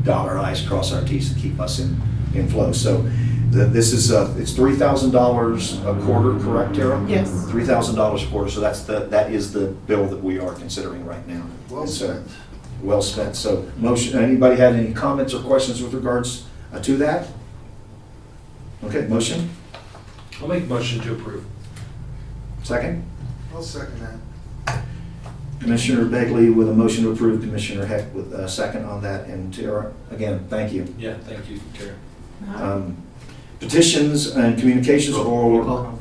dot our i's, cross our t's, and keep us in flow. So this is it's $3,000 a quarter, correct, Tara? Yes. $3,000 a quarter. So that is the bill that we are considering right now. Well And so, spent. well spent. So motion. Anybody had any comments or questions with regards to that? Okay, motion. I'll make a motion to approve. Second. I'll second that. Commissioner Begley with a motion to approve, Commissioner Heck with a second on that, and Tara, again, thank you. Yeah, thank you, Tara. Petitions and communications, Roll roll call.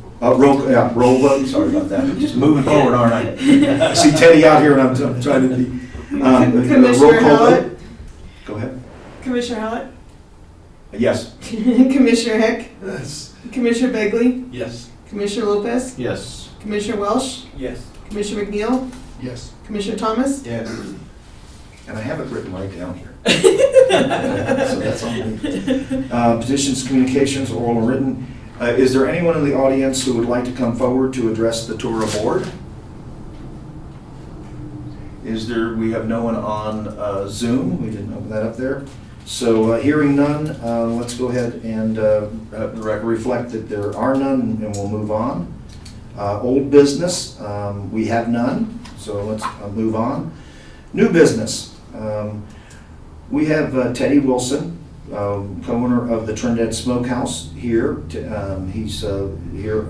roll vote, sorry about that, just moving forward, aren't I? I see Teddy out here and I'm trying to be, Commissioner roll call vote. Hallett, Go ahead. Commissioner Hallett, Yes. Commissioner Heck, Yes. Commissioner Begley, Yes. Commissioner Lopez, Yes. Commissioner Welsh, Yes. Commissioner McNeil, Yes. Commissioner Thomas. Yes. And I have it written right down here. So that's on me. Petitions, communications, oral and written. Is there anyone in the audience who would like to come forward to address the TURA board? We have no one on Zoom. We didn't open that up there. So hearing none, let's go ahead and reflect that there are none, and we'll move on. Old business, we have none, so let's move on. New business, we have Teddy Wilson, co-owner of the Trinidad Smokehouse here. He's here.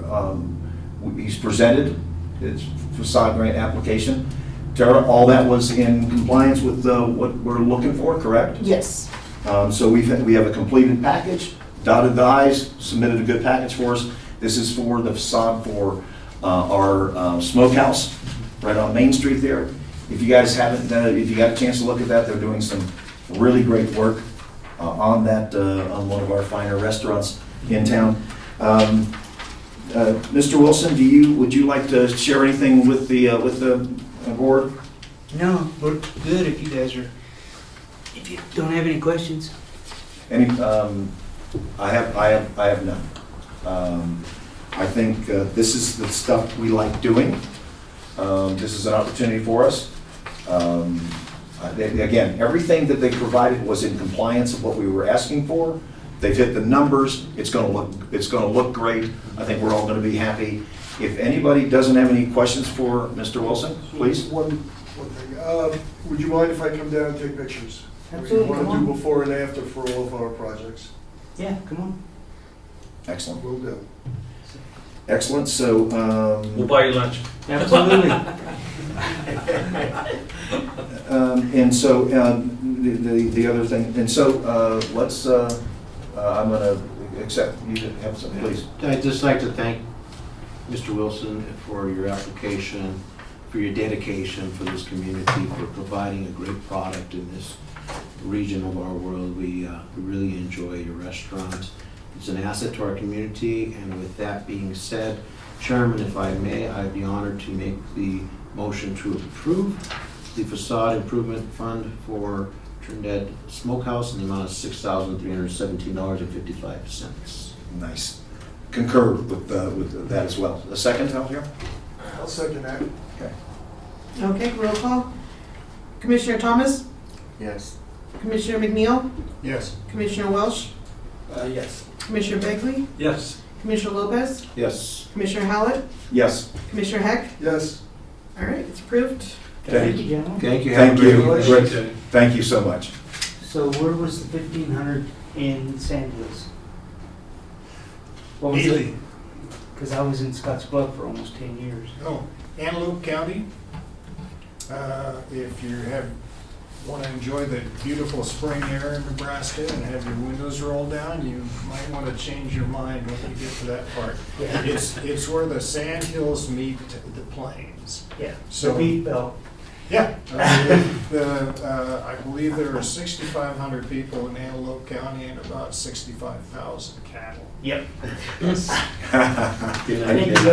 He's presented his facade grant application. Tara, all that was in compliance with what we're looking for, correct? Yes. So we have a completed package, dotted the i's, submitted a good package for us. This is for the facade for our smokehouse right on Main Street there. If you guys haven't, if you got a chance to look at that, they're doing some really great work on that, on one of our finer restaurants in town. Mr. Wilson, would you like to share anything with the board? No, we're good if you guys are, if you don't have any questions. Any, I have none. I think this is the stuff we like doing. This is an opportunity for us. Again, everything that they provided was in compliance of what we were asking for. They've hit the numbers. It's going to look great. I think we're all going to be happy. If anybody doesn't have any questions for Mr. Wilson, please. One thing, would you mind if I come down and take pictures? Absolutely, We want come to on. do before and after for all of our projects. Yeah, come on. Excellent. Will do. Excellent. So, We'll buy you lunch. Absolutely. and so the other thing, and so let's. I'm going to accept. You to have some, please. I'd just like to thank Mr. Wilson for your application, for your dedication for this community, for providing a great product in this region of our world. We really enjoy your restaurant. It's an asset to our community, and with that being said, Chairman, if I may, I'd be honored to make the motion to approve the facade improvement fund for Trinidad Smokehouse in the amount of $6,317.55. Nice. Concur with that as well. A second out here? I'll second that. Okay. Okay, roll call. Commissioner Thomas? Yes. Commissioner McNeil? Yes. Commissioner Welsh? Yes. Commissioner Begley? Yes. Commissioner Lopez? Yes. Commissioner Howlett? Yes. Commissioner Heck? Yes. All right, it's approved. Thank you, gentlemen. Thank you. Have a Thank great you. day. Great. Thank you so much. So where was the 1,500 in San Luis? What was Ely. it? Because I was in Scottsbluff for almost 10 years. Oh, Antelope County. If you want to enjoy the beautiful spring air in Nebraska and have your windows rolled down, you might want to change your mind when you get to that part. Yeah. It's where the sand hills meet the plains. Yeah. So- The beef belt. Yeah, I believe there are 6,500 people in Antelope County and about 65,000 cattle. Yep. You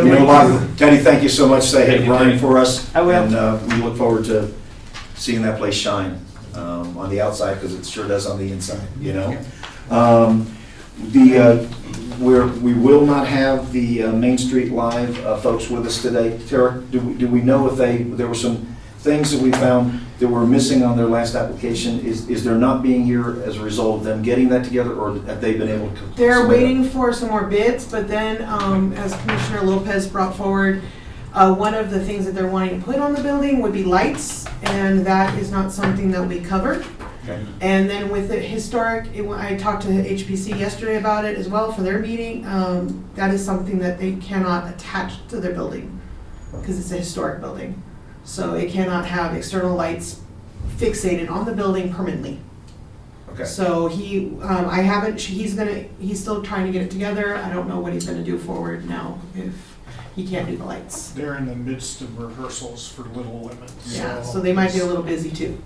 know what, Teddy, thank you so much. Say hey, Brian, for us. I will. And we look forward to seeing that place shine on the outside, because it sure does on the inside, you know? We will not have the Main Street Live folks with us today. Tara, do we know if there were some things that we found that were missing on their last application? Is there not being here as a result of them getting that together, or have they been able to? They're submit waiting for some more bids, but then, as Commissioner Lopez brought forward, one of the things that they're wanting to put on the building would be lights, and that is not something that we covered. Okay. And then with the historic, I talked to HPC yesterday about it as well for their meeting. That is something that they cannot attach to their building, because it's a historic building. So it cannot have external lights fixated on the building permanently. Okay. So he's still trying to get it together. I don't know what he's gonna do forward now if he can't do the lights. They're in the midst of rehearsals for Little Women. Yeah, so they might be a little busy too.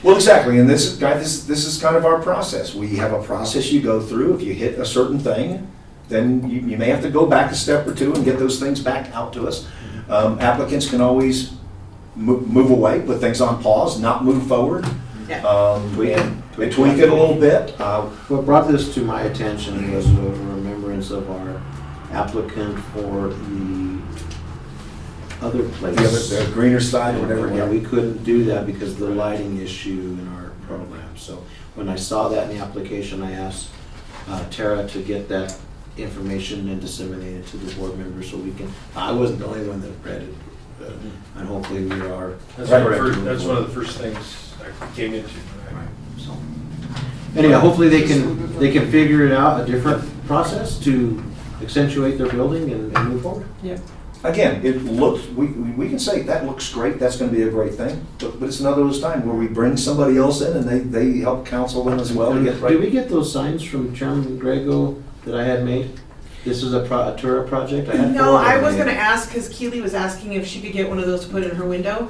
Well, exactly, and this is kind of our process. We have a process you go through. If you hit a certain thing, then you may have to go back a step or two and get those things back out to us. Applicants can always move away, put things on pause, not move forward. Yeah. We tweak it a little bit. What brought this to my attention was a remembrance of our applicant for the other place. The greener side, whatever, Yeah, yeah. we couldn't do that because of the lighting issue in our program. So when I saw that in the application, I asked Tara to get that information and disseminate it to the board members so we can, I wasn't the only one that read it. And hopefully we are. That's Right, one of the right. first- that's one of the first things I came into. Right, so. Anyhow, hopefully they can figure it out, a different process to accentuate their building and move forward. Again, it looks, we can say, that looks great, that's gonna be a great thing, but it's another of those times where we bring somebody else in and they help counsel them as well to get right. Did we get those signs from Chairman Grego that I had made? This is a TURA project? I had No, four I of was them gonna made. ask, because Keely was asking if she could get one of those to put in her window.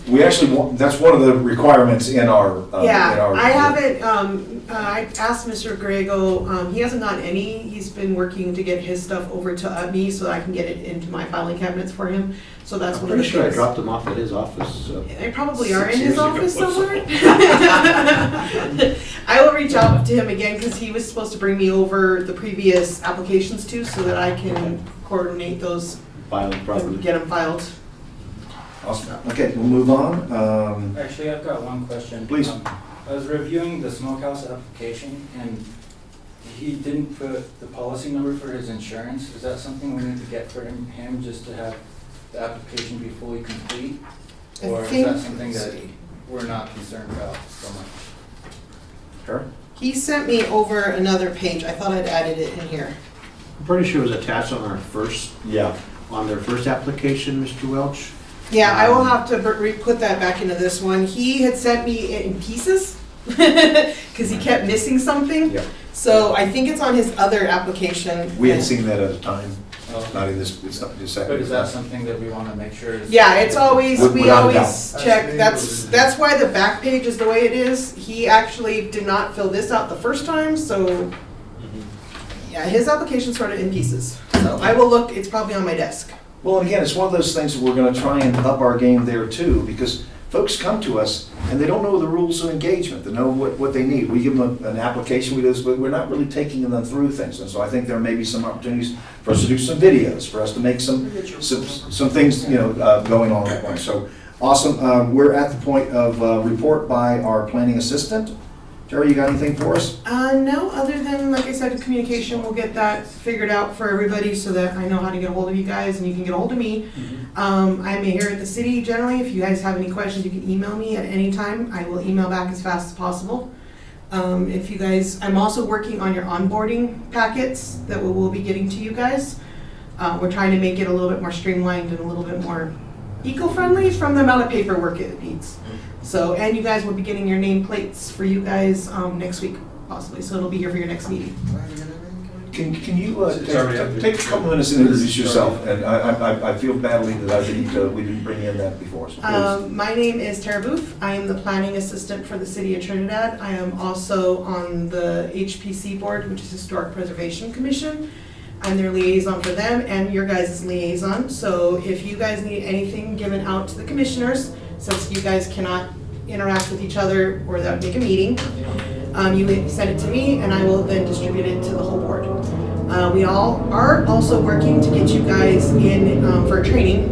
We actually want, that's one of the requirements in our, Yeah, I haven't, I asked Mr. Grego, he hasn't gotten any, he's been working to get his stuff over to me so I can get it into my filing cabinets for him, so that's I'm one of the pretty sure I things. dropped them off at his office, so. They probably are in 6 his years ago. office somewhere. I will reach out to him again, because he was supposed to bring me over the previous applications too, so that I can coordinate those File it properly. and get them filed. Awesome. Okay, we'll move on. Actually, I've got one question. Please. I was reviewing the smokehouse application, and he didn't put the policy number for his insurance. Is that something we need to get for him just to have the application be fully complete? I Or is think- that something that we're not concerned about so much? Sure. He sent me over another page, I thought I'd added it in here. I'm pretty sure it was attached on our first, Yeah. on their first application, Mr. Welch. Yeah, I will have to put that back into this one. He had sent me it in pieces, because he kept missing something. Yeah. So I think it's on his other application. We had seen that at a time, Oh. not in this, it's not just. But is that something that we want to make sure is? Yeah, it's always, we Without a always doubt. check, that's why the back page is the way it is. He actually did not fill this out the first time, so, yeah, his application's sort of in pieces. So I will look, it's probably on my desk. Well, and again, it's one of those things that we're gonna try and up our game there too, because folks come to us and they don't know the rules of engagement, they know what they need. We give them an application, we do this, but we're not really taking them through things. And so I think there may be some opportunities for us to do some videos, for us to make some things, going on that way. So, awesome. We're at the point of report by our planning assistant. Terry, you got anything for us? No, other than, like I said, communication, we'll get that figured out for everybody so that I know how to get a hold of you guys and you can get a hold of me. I'm here at the city generally. If you guys have any questions, you can email me at any time. I will email back as fast as possible. If you guys, I'm also working on your onboarding packets that we will be getting to you guys. We're trying to make it a little bit more streamlined and a little bit more eco-friendly from the amount of paperwork it needs. So, and you guys will be getting your nameplates for you guys next week, possibly, so it'll be here for your next meeting. Can you It's already up there. take a couple minutes and introduce yourself? And I feel badly that we didn't bring in that before, so please. My name is Tara Booth. I am the planning assistant for the city of Trinidad. I am also on the HPC board, which is Historic Preservation Commission. I'm their liaison for them and your guys' liaison. So if you guys need anything given out to the commissioners, since you guys cannot interact with each other or that would make a meeting, you send it to me and I will then distribute it to the whole board. We all are also working to get you guys in for training,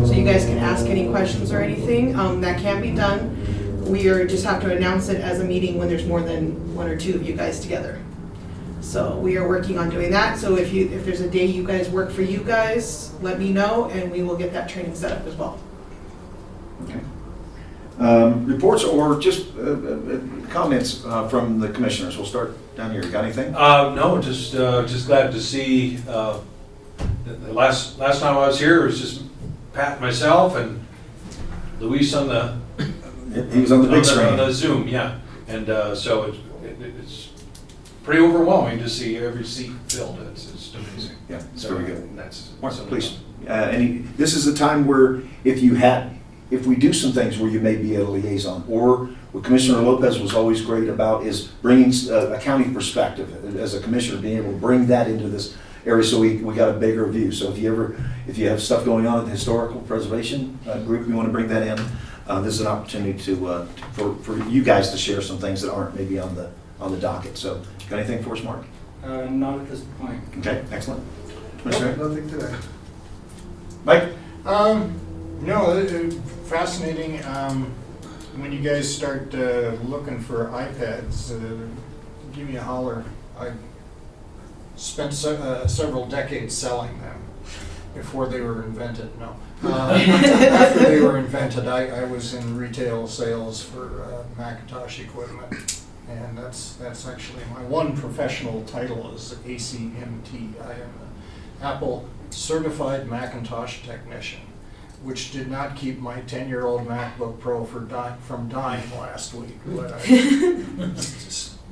so you guys can ask any questions or anything. That can be done. We just have to announce it as a meeting when there's more than one or two of you guys together. So we are working on doing that. So if there's a day you guys work for you guys, let me know and we will get that training set up as well. Okay. Reports or just comments from the commissioners? We'll start down here. You got anything? No, just glad to see, the last time I was here, it was just Pat, myself, and Luis on the. He was on the big On screen. the Zoom, yeah, and so it's pretty overwhelming to see every seat filled, it's amazing. Yeah, it's So, very good. That's. Mark, please. This is a time where if we do some things where you may be a liaison, or what Commissioner Lopez was always great about is bringing a county perspective as a commissioner, being able to bring that into this area so we got a bigger view. So if you have stuff going on at the historical preservation group, you want to bring that in, this is an opportunity for you guys to share some things that aren't maybe on the docket. So, got anything for us, Mark? Not at this point. Okay, excellent. Commissioner? Nothing today. Mike? No, fascinating. When you guys start looking for iPads, give me a holler. I spent several decades selling them before they were invented. No. After they were invented, I was in retail sales for Macintosh equipment. And that's actually my one professional title is ACMT. I am an Apple Certified Macintosh Technician, which did not keep my 10-year-old MacBook Pro from dying last week. But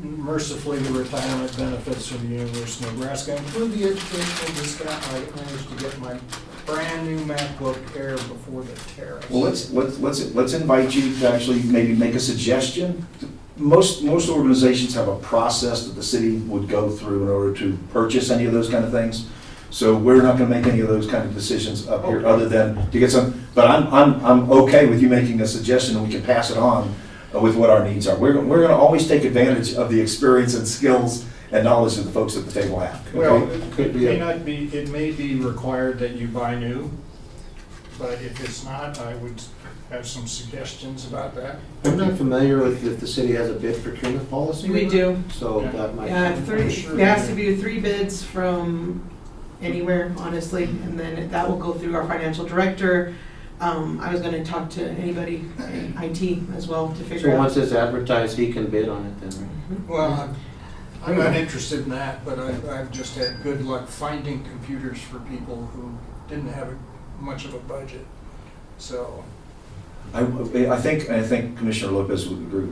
mercifully, the retirement benefits from the University of Nebraska include the educational discount. I managed to get my brand new MacBook Air before the tariffs. Well, let's invite you to actually maybe make a suggestion. Most organizations have a process that the city would go through in order to purchase any of those kind of things. So we're not going to make any of those kind of decisions up here, other than to get some. But I'm okay with you making a suggestion, and we can pass it on with what our needs are. We're going to always take advantage of the experience and skills and knowledge that the folks at the table have. Okay? Well, it may be required that you buy new, but if it's not, I would have some suggestions about that. I'm not familiar with if the city has a bid procurement policy. We do. So that might. Yeah, it has to be 3 bids from anywhere, honestly, and then that will go through our financial director. I was gonna talk to anybody in IT as well to figure So out. once it's advertised, he can bid on it then, right? Well, I'm not interested in that, but I've just had good luck finding computers for people who didn't have much of a budget. So, I think Commissioner Lopez would agree.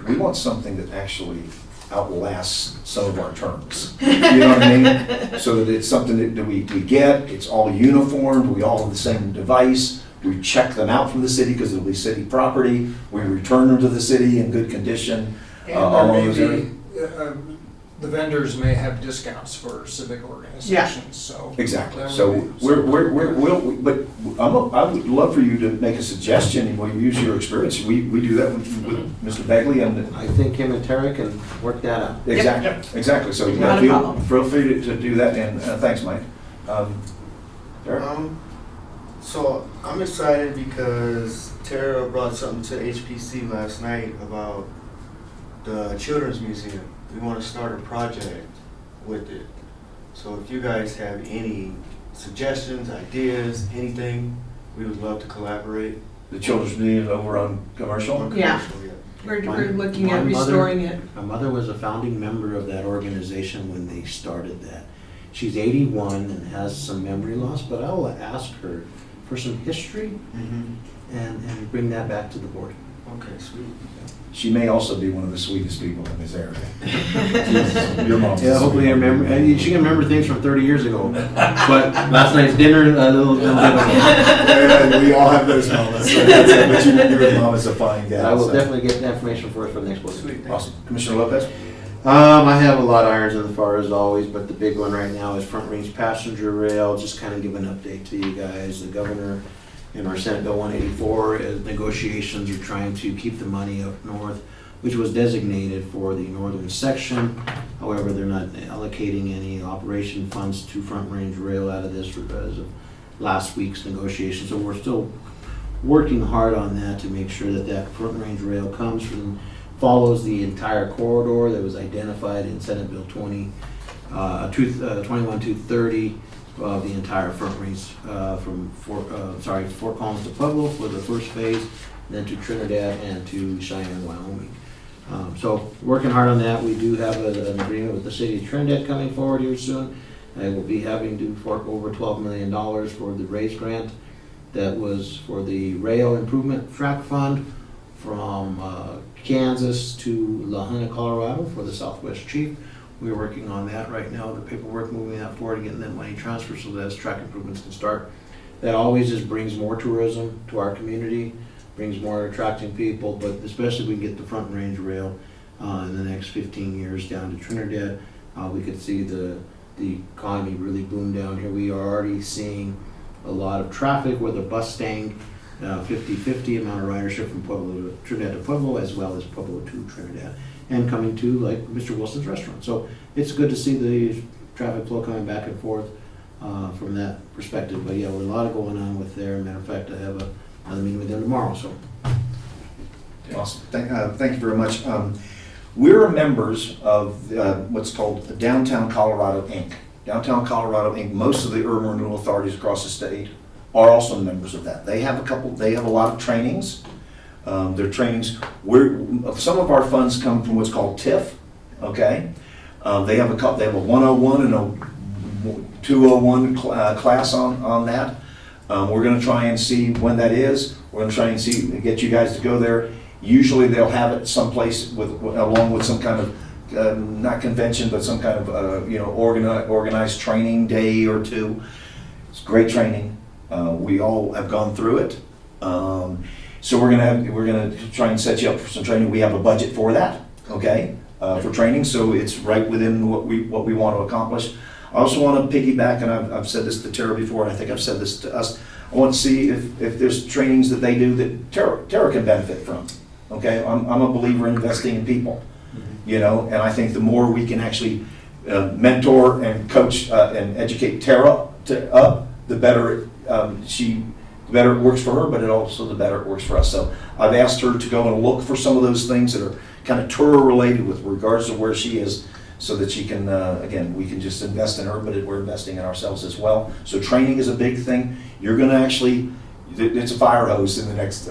We want something that actually outlasts some of our terms. You know what I mean? So that it's something that we get, it's all uniform, we all have the same device, we check them out from the city because it'll be city property, we return them to the city in good condition. and along there those may areas. be, the vendors may have discounts for civic organizations, so. Exactly. that So would be- but I would love for you to make a suggestion, and we'll use your experience. We do that with Mr. Begley and. I think him and Terry can work that out. Exactly. So Not a problem. feel free to do that, and thanks, Mike. Derek? So I'm excited because Tara brought something to HPC last night about the Children's Museum. We want to start a project with it. So if you guys have any suggestions, ideas, anything, we would love to collaborate. The Children's Museum over on Commercial? On Yeah. commercial, yeah. We're looking My at mother- restoring it. My mother was a founding member of that organization when they started that. She's 81 and has some memory loss, but I will ask her for some history and bring that back to the board. Okay, sweet. She may also be one of the sweetest people in this area. Your mom. Yeah, hopefully I remember, she can remember things from 30 years ago. But last night's dinner, a little bit. Yeah, we all have those moments. So that's it. But your mom is a fine gal. I will so. definitely get the information for us for the next board. Sweet. Awesome. Commissioner Lopez? I have a lot of irons in the fire as always, but the big one right now is Front Range Passenger Rail. Just kind of give an update to you guys. The governor in our Senate Bill 184, negotiations are trying to keep the money up north, which was designated for the northern section. However, they're not allocating any operation funds to Front Range Rail out of this because of last week's negotiation. So we're still working hard on that to make sure that that Front Range Rail comes from, follows the entire corridor that was identified in Senate Bill 21230. The entire Front Range from Fort Collins to Pueblo for the first phase, then to Trinidad and to Cheyenne, Wyoming. So working hard on that. We do have an agreement with the city of Trinidad coming forward here soon. I will be having to fork over $12 million for the RAISE grant that was for the rail improvement track fund from Kansas to La Junta, Colorado for the Southwest Chief. We're working on that right now, the paperwork, moving that forward and getting that money transferred so that as track improvements can start. That always just brings more tourism to our community, brings more attracting people, but especially if we can get the Front Range Rail in the next 15 years down to Trinidad, we could see the economy really boom down here. We are already seeing a lot of traffic with a bus staying 50-50 amount of ridership from Pueblo to Trinidad to Pueblo, as well as Pueblo to Trinidad, and coming to like Mr. Wilson's restaurant. So it's good to see the traffic flow coming back and forth. from that perspective. But yeah, a lot of going on with there. Matter of fact, I have another meeting with them tomorrow, so. Awesome. Thank you very much. We're members of what's called the Downtown Colorado, Inc. Downtown Colorado, Inc., most of the urban renewal authorities across the state are also members of that. They have a lot of trainings. Their trainings, some of our funds come from what's called TIF, okay? They have a 101 and a 201 class on that. We're gonna try and see when that is. We're gonna try and get you guys to go there. Usually they'll have it someplace along with some kind of, not convention, but some kind of, organized training day or two. It's great training. We all have gone through it. So we're gonna try and set you up for some training. We have a budget for that, okay, for training. So it's right within what we want to accomplish. I also want to piggyback, and I've said this to Tara before, and I think I've said this to us. I want to see if there's trainings that they do that Tara can benefit from. Okay, I'm a believer in investing in people, and I think the more we can actually mentor and coach and educate Tara the better the better it works for her, but the better it works for us. So I've asked her to go and look for some of those things that are kind of TURA related with regards to where she is, so that she can, again, we can just invest in her, but we're investing in ourselves as well. So training is a big thing. You're going to actually, it's a fire hose in the next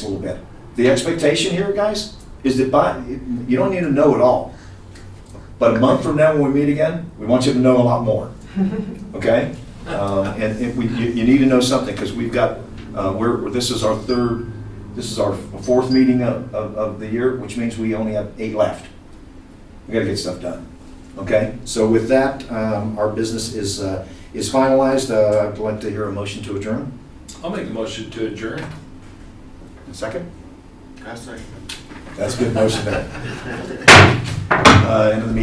little bit. The expectation here, guys, is that you don't need to know it all. But a month from now when we meet again, we want you to know a lot more, okay? You need to know something, because we've got, this is our fourth meeting of the year, which means we only have 8 left. We gotta get stuff done, okay? So with that, our business is finalized. I'd like to hear a motion to adjourn. I'll make a motion to adjourn. A second? That's right. That's a good motion there. End of the meeting.